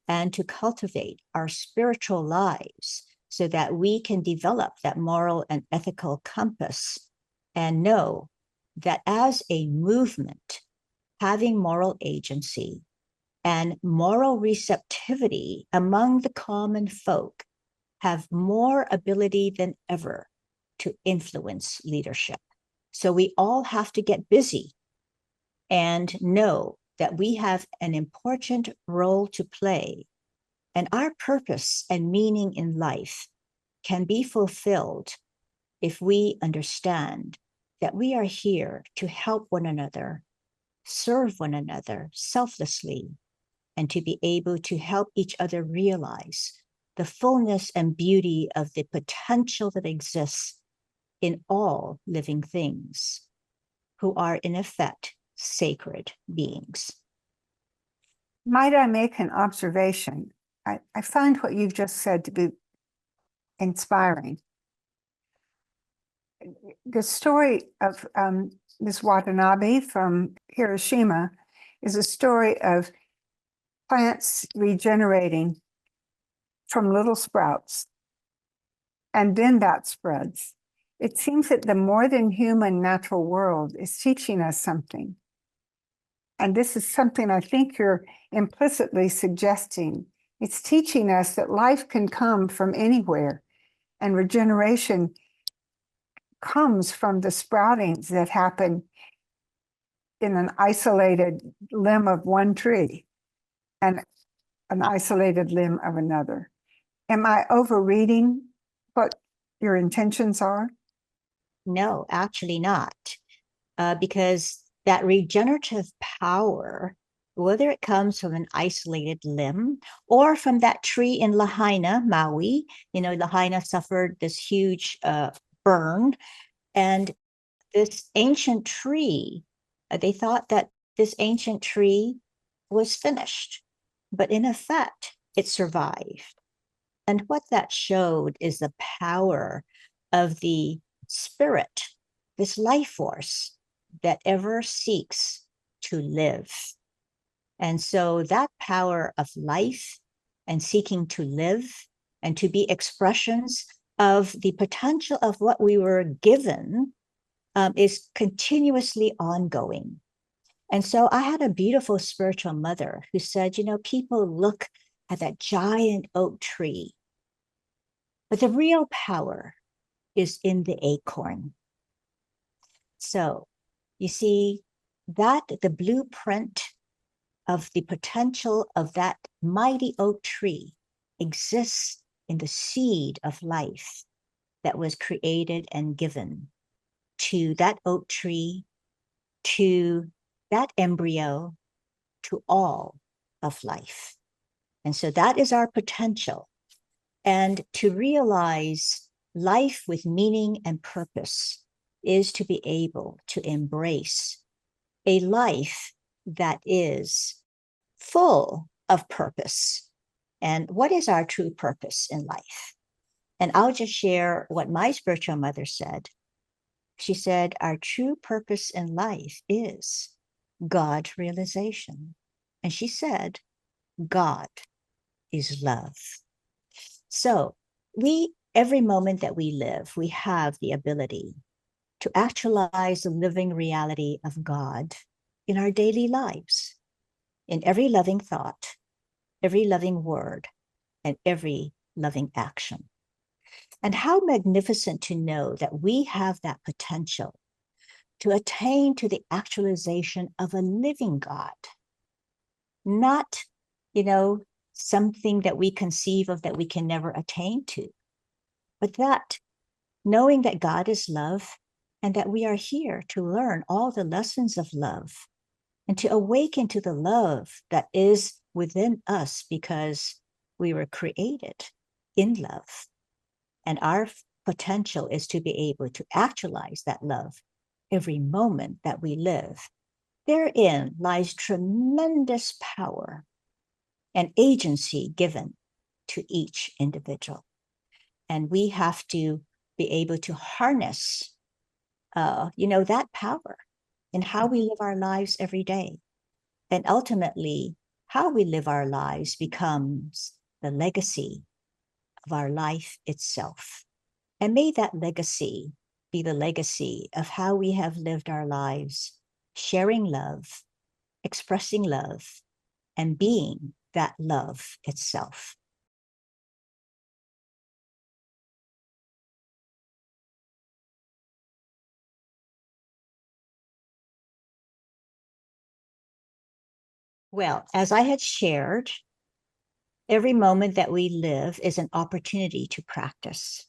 and to cultivate our spiritual lives so that we can develop that moral and ethical compass and know that as a movement, having moral agency and moral receptivity among the common folk have more ability than ever to influence leadership. So we all have to get busy and know that we have an important role to play, and our purpose and meaning in life can be fulfilled if we understand that we are here to help one another, serve one another selflessly, and to be able to help each other realize the fullness and beauty of the potential that exists in all living things. who are in effect sacred beings. Might I make an observation? I find what you've just said to be inspiring. The story of Ms. Watanabe from Hiroshima is a story of plants regenerating from little sprouts, and then that spreads. It seems that the more than human natural world is teaching us something. And this is something I think you're implicitly suggesting. It's teaching us that life can come from anywhere, and regeneration comes from the sproutings that happen in an isolated limb of one tree and an isolated limb of another. Am I overreading what your intentions are? No, actually not, because that regenerative power, whether it comes from an isolated limb or from that tree in Lahaina, Maui, Lahaina suffered this huge burn, and this ancient tree, they thought that this ancient tree was finished, but in effect, it survived. And what that showed is the power of the spirit, this life force that ever seeks to live. And so that power of life and seeking to live and to be expressions of the potential of what we were given is continuously ongoing. And so I had a beautiful spiritual mother who said, people look at that giant oak tree, but the real power is in the acorn. So you see that the blueprint of the potential of that mighty oak tree exists in the seed of life that was created and given to that oak tree, to that embryo, to all of life. And so that is our potential. And to realize life with meaning and purpose is to be able to embrace a life that is full of purpose. And what is our true purpose in life? And I'll just share what my spiritual mother said. She said, our true purpose in life is God realization. And she said, God is love. So every moment that we live, we have the ability to actualize the living reality of God in our daily lives, in every loving thought, every loving word, and every loving action. And how magnificent to know that we have that potential to attain to the actualization of a living God, not, something that we conceive of that we can never attain to, but that knowing that God is love and that we are here to learn all the lessons of love and to awaken to the love that is within us because we were created in love. And our potential is to be able to actualize that love every moment that we live. Therein lies tremendous power and agency given to each individual. And we have to be able to harness, that power in how we live our lives every day. And ultimately, how we live our lives becomes the legacy of our life itself. And may that legacy be the legacy of how we have lived our lives, sharing love, expressing love, and being that love itself. Well, as I had shared, every moment that we live is an opportunity to practice.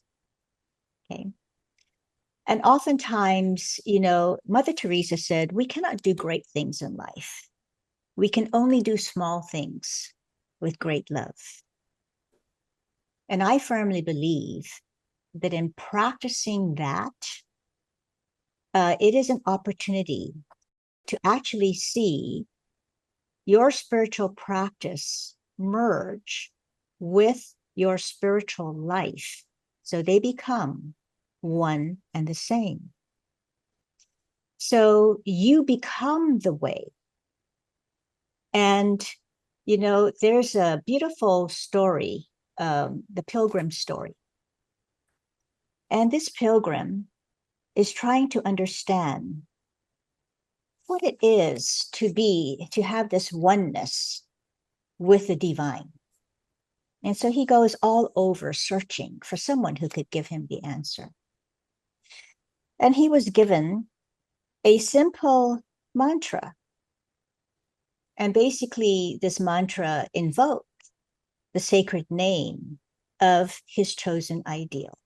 Okay. And oftentimes, Mother Teresa said, we cannot do great things in life. We can only do small things with great love. And I firmly believe that in practicing that, it is an opportunity to actually see your spiritual practice merge with your spiritual life. So they become one and the same. So you become the way. And, you know, there's a beautiful story, the pilgrim story. And this pilgrim is trying to understand what it is to have this oneness with the divine. And so he goes all over searching for someone who could give him the answer. And he was given a simple mantra. And basically, this mantra invoked the sacred name of his chosen ideal.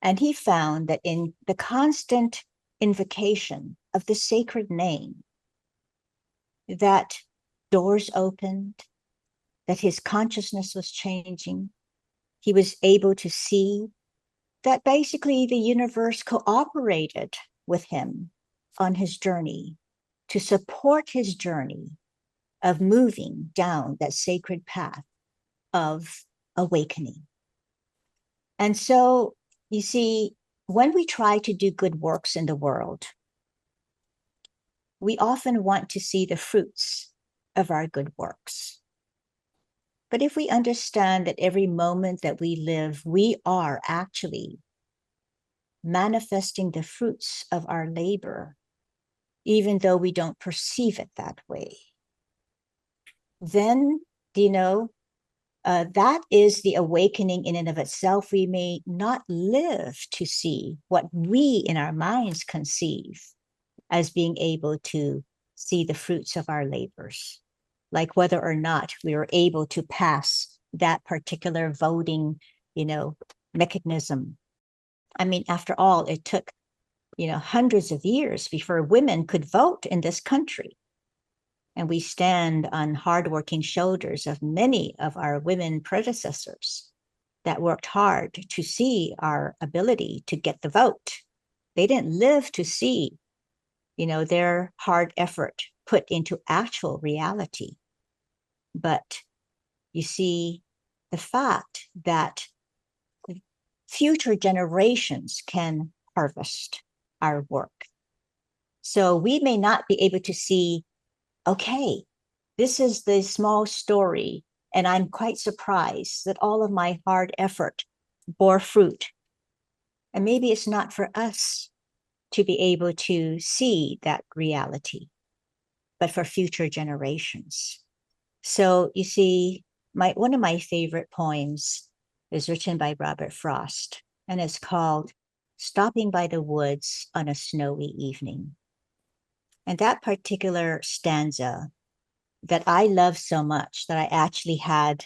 And he found that in the constant invocation of the sacred name, that doors opened, that his consciousness was changing. He was able to see that basically the universe cooperated with him on his journey to support his journey of moving down that sacred path of awakening. And so, you see, when we try to do good works in the world, we often want to see the fruits of our good works. But if we understand that every moment that we live, we are actually manifesting the fruits of our labor, even though we don't perceive it that way, then, that is the awakening in and of itself. We may not live to see what we in our minds conceive as being able to see the fruits of our labors, like whether or not we were able to pass that particular voting, mechanism. I mean, after all, it took, hundreds of years before women could vote in this country. And we stand on hardworking shoulders of many of our women predecessors that worked hard to see our ability to get the vote. They didn't live to see, their hard effort put into actual reality. But you see, the fact that future generations can harvest our work. So we may not be able to see, okay, this is the small story, and I'm quite surprised that all of my hard effort bore fruit. And maybe it's not for us to be able to see that reality, but for future generations. So you see, one of my favorite poems is written by Robert Frost, and it's called Stopping by the Woods on a Snowy Evening. And that particular stanza that I love so much that I actually had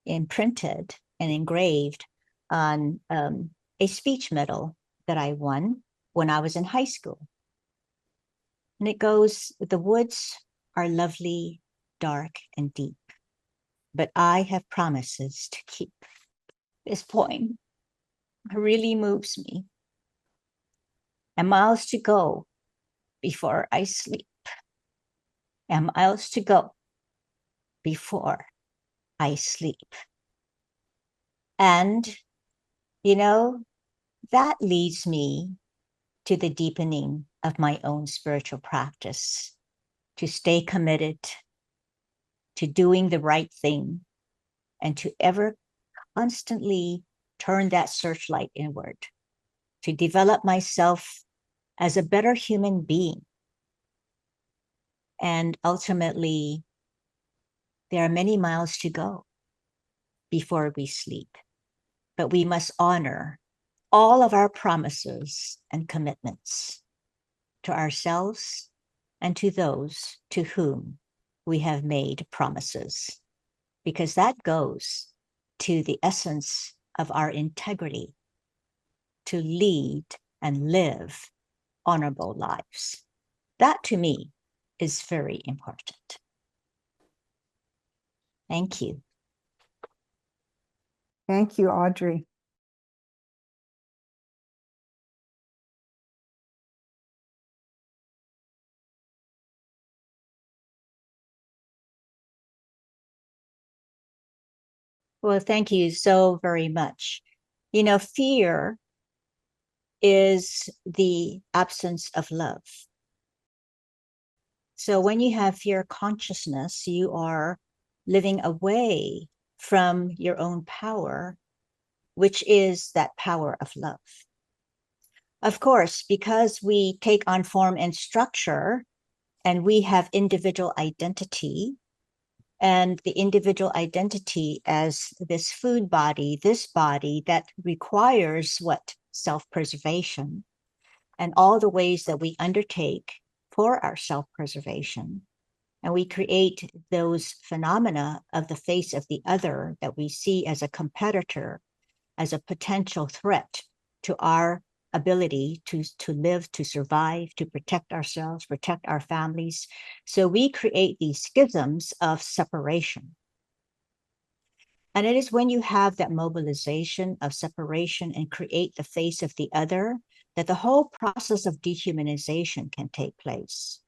imprinted and engraved on a speech medal that I won when I was in high school. And it goes, the woods are lovely, dark, and deep, but I have promises to keep. This poem really moves me. And miles to go before I sleep. And miles to go before I sleep. And, that leads me to the deepening of my own spiritual practice, to stay committed to doing the right thing and to ever constantly turn that searchlight inward, to develop myself as a better human being. And ultimately, there are many miles to go before we sleep, but we must honor all of our promises and commitments to ourselves and to those to whom we have made promises, because that goes to the essence of our integrity to lead and live honorable lives. That to me is very important. Thank you. Thank you, Audrey. Well, thank you so very much. You know, fear is the absence of love. So when you have fear consciousness, you are living away from your own power, which is that power of love. Of course, because we take on form and structure, and we have individual identity, and the individual identity as this food body, this body that requires what? Self-preservation, and all the ways that we undertake for our self-preservation. And we create those phenomena of the face of the other that we see as a competitor, as a potential threat to our ability to live, to survive, to protect ourselves, protect our families. So we create these schisms of separation. And it is when you have that mobilization of separation and create the face of the other that the whole process of dehumanization can take place.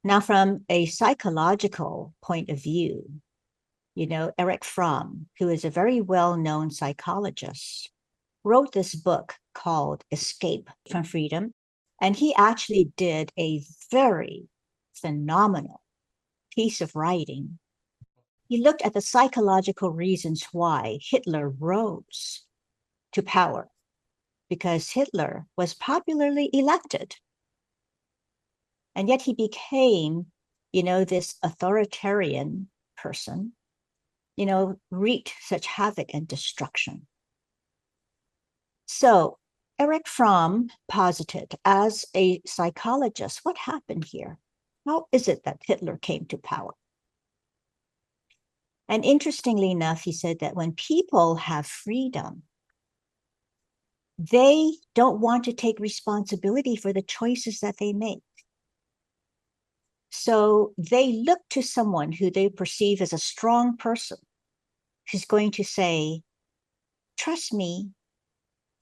Now, from a psychological point of view, you know, Erich Fromm, who is a very well-known psychologist, wrote this book called Escape from Freedom. And he actually did a very phenomenal piece of writing. He looked at the psychological reasons why Hitler rose to power, because Hitler was popularly elected. And yet he became, you know, this authoritarian person, you know, wreaked such havoc and destruction. So Erich Fromm posited, as a psychologist, what happened here? How is it that Hitler came to power? And interestingly enough, he said that when people have freedom, they don't want to take responsibility for the choices that they make. So they look to someone who they perceive as a strong person who's going to say, trust me,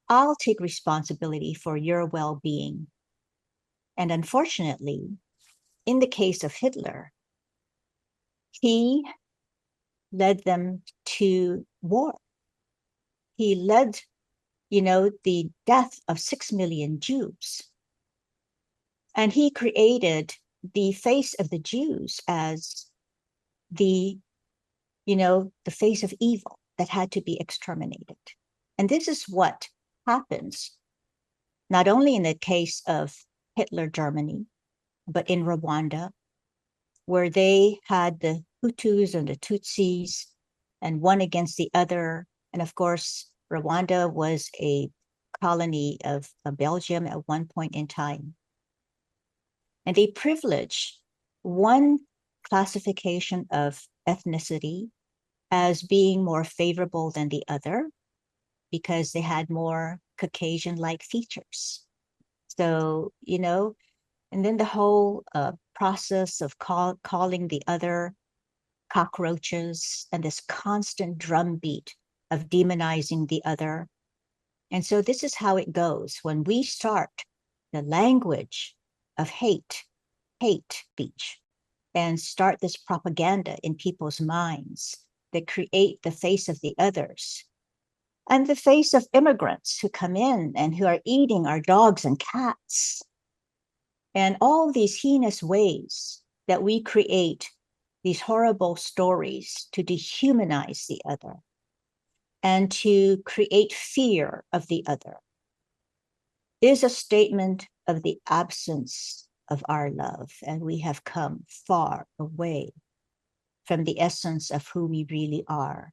I'll take responsibility for your well-being. And unfortunately, in the case of Hitler, he led them to war. He led, you know, the death of 6 million Jews. And he created the face of the Jews as the, you know, the face of evil that had to be exterminated. And this is what happens, not only in the case of Hitler Germany, but in Rwanda, where they had the Hutus and the Tutsis, and one against the other. And of course, Rwanda was a colony of Belgium at one point in time. And they privileged one classification of ethnicity as being more favorable than the other because they had more Caucasian-like features. So, you know, and then the whole process of calling the other cockroaches and this constant drumbeat of demonizing the other. And so this is how it goes. When we start the language of hate speech, and start this propaganda in people's minds that create the face of the others and the face of immigrants who come in and who are eating our dogs and cats, and all these heinous ways that we create these horrible stories to dehumanize the other and to create fear of the other is a statement of the absence of our love. And we have come far away from the essence of who we really are.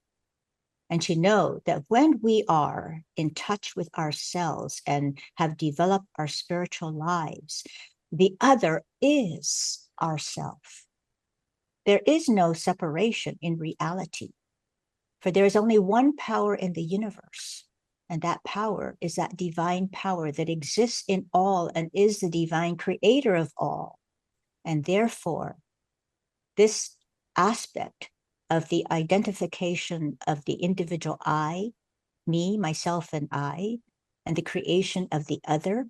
And to know that when we are in touch with ourselves and have developed our spiritual lives, the other is ourself. There is no separation in reality, for there is only one power in the universe. And that power is that divine power that exists in all and is the divine creator of all. And therefore, this aspect of the identification of the individual I, me, myself, and I, and the creation of the other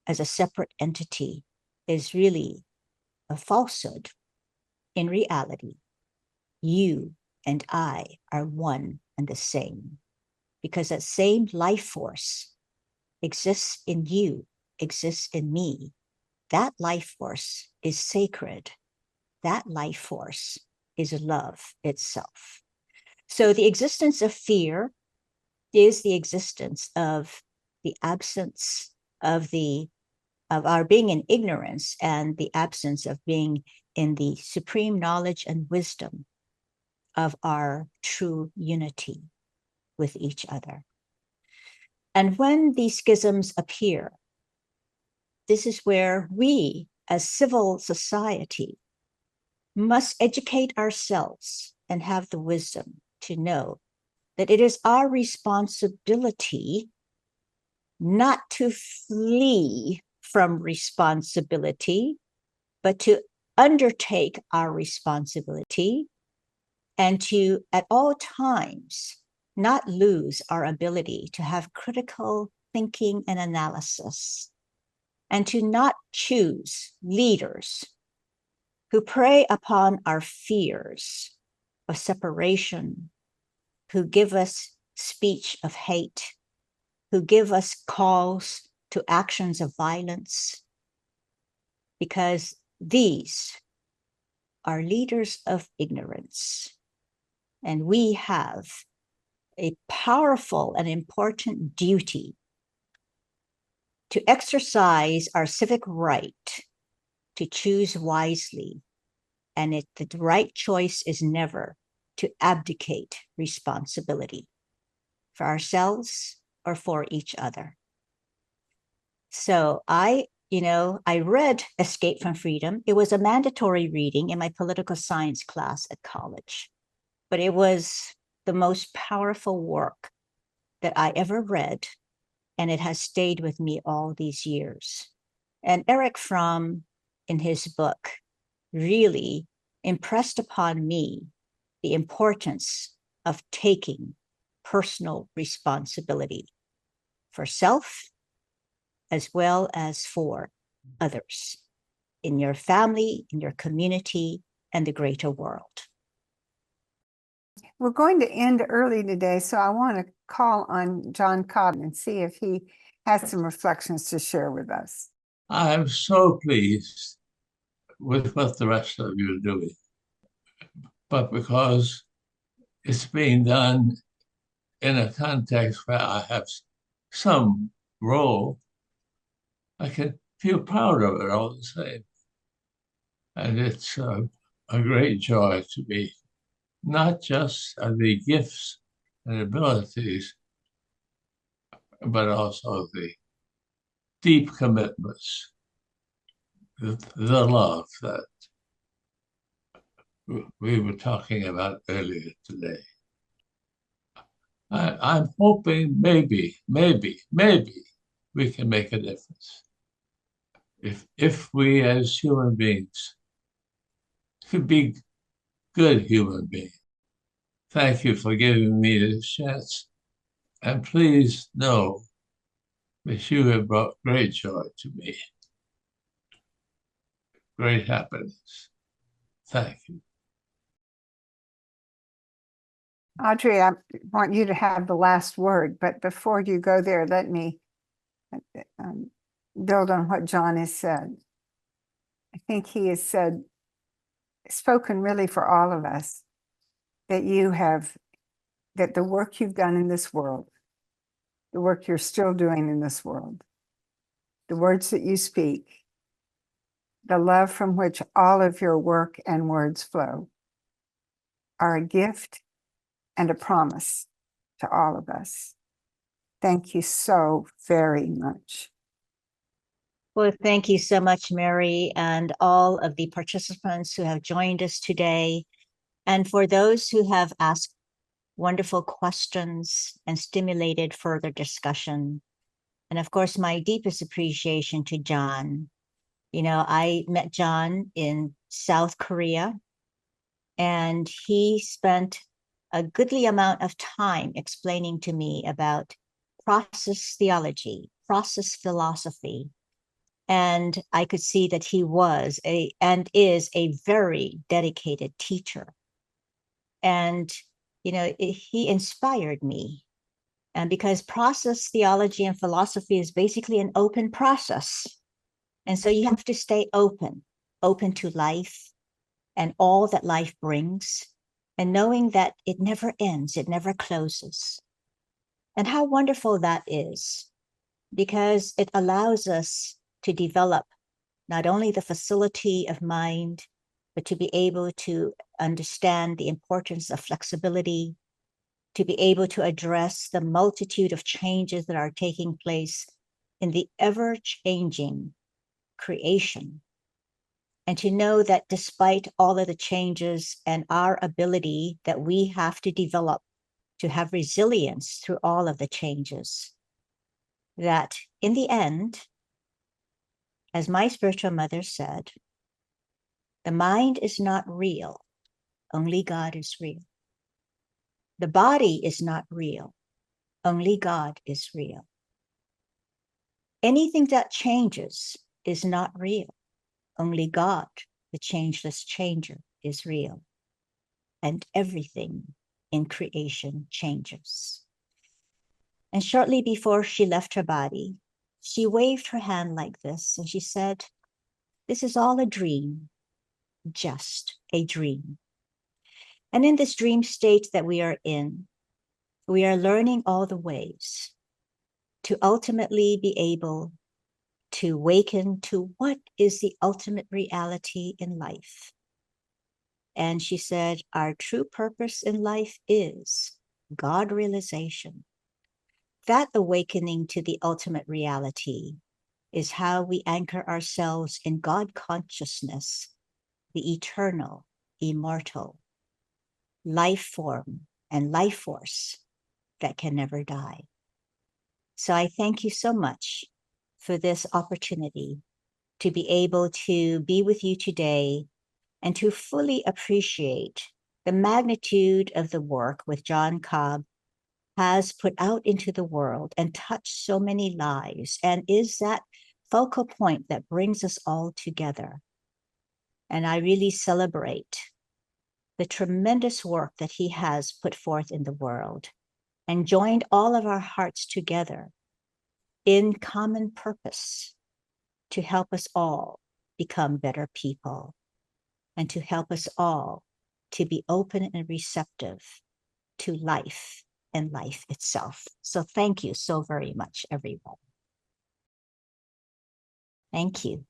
as a separate entity is really a falsehood. In reality, you and I are one and the same, because that same life force exists in you, exists in me. That life force is sacred. That life force is love itself. So the existence of fear is the existence of the absence of our being in ignorance and the absence of being in the supreme knowledge and wisdom of our true unity with each other. And when these schisms appear, this is where we, as civil society, must educate ourselves and have the wisdom to know that it is our responsibility not to flee from responsibility, but to undertake our responsibility and to, at all times, not lose our ability to have critical thinking and analysis, and to not choose leaders who prey upon our fears of separation, who give us speech of hate, who give us calls to actions of violence, because these are leaders of ignorance. And we have a powerful and important duty to exercise our civic right to choose wisely. And the right choice is never to abdicate responsibility for ourselves or for each other. So I read Escape from Freedom. It was a mandatory reading in my political science class at college, but it was the most powerful work that I ever read, and it has stayed with me all these years. And Erich Fromm, in his book, really impressed upon me the importance of taking personal responsibility for self as well as for others in your family, in your community, and the greater world. We're going to end early today, so I want to call on John Cobb and see if he has some reflections to share with us. I'm so pleased with what the rest of you are doing, but because it's being done in a context where I have some role, I can feel proud of it all the same. And it's a great joy to me, not just the gifts and abilities, but also the deep commitments, the love that we were talking about earlier today. I'm hoping maybe we can make a difference. If we as human beings could be good human beings. Thank you for giving me this chance. And please know that you have brought great joy to me, great happiness. Thank you. Audrey, I want you to have the last word, but before you go there, let me build on what John has said. I think he has spoken really for all of us, that the work you've done in this world, the work you're still doing in this world, the words that you speak, the love from which all of your work and words flow, are a gift and a promise to all of us. Thank you so very much. Well, thank you so much, Mary, and all of the participants who have joined us today. And for those who have asked wonderful questions and stimulated further discussion. And of course, my deepest appreciation to John. I met John in South Korea, and he spent a goodly amount of time explaining to me about process theology, process philosophy. And I could see that he was and is a very dedicated teacher. And, he inspired me. And because process theology and philosophy is basically an open process. And so you have to stay open to life and all that life brings, and knowing that it never ends, it never closes. And how wonderful that is, because it allows us to develop not only the facility of mind, but to be able to understand the importance of flexibility, to be able to address the multitude of changes that are taking place in the ever-changing creation. And to know that despite all of the changes and our ability that we have to develop to have resilience through all of the changes, that in the end, as my spiritual mother said, the mind is not real, only God is real. The body is not real, only God is real. Anything that changes is not real, only God, the changeless changer, is real. And everything in creation changes. And shortly before she left her body, she waved her hand like this and she said, "This is all a dream, just a dream." And in this dream state that we are in, we are learning all the ways to ultimately be able to awaken to what is the ultimate reality in life. And she said, our true purpose in life is God realization. That awakening to the ultimate reality is how we anchor ourselves in God consciousness, the eternal, immortal, life form and life force that can never die. So I thank you so much for this opportunity to be able to be with you today and to fully appreciate the magnitude of the work with John Cobb has put out into the world and touched so many lives, and is that focal point that brings us all together. And I really celebrate the tremendous work that he has put forth in the world and joined all of our hearts together in common purpose to help us all become better people and to help us all to be open and receptive to life and life itself. So thank you so very much, everyone. Thank you.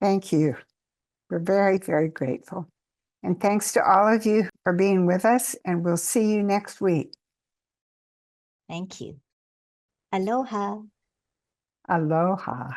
Thank you. We're very, very grateful. And thanks to all of you for being with us, and we'll see you next week. Thank you. Aloha. Aloha.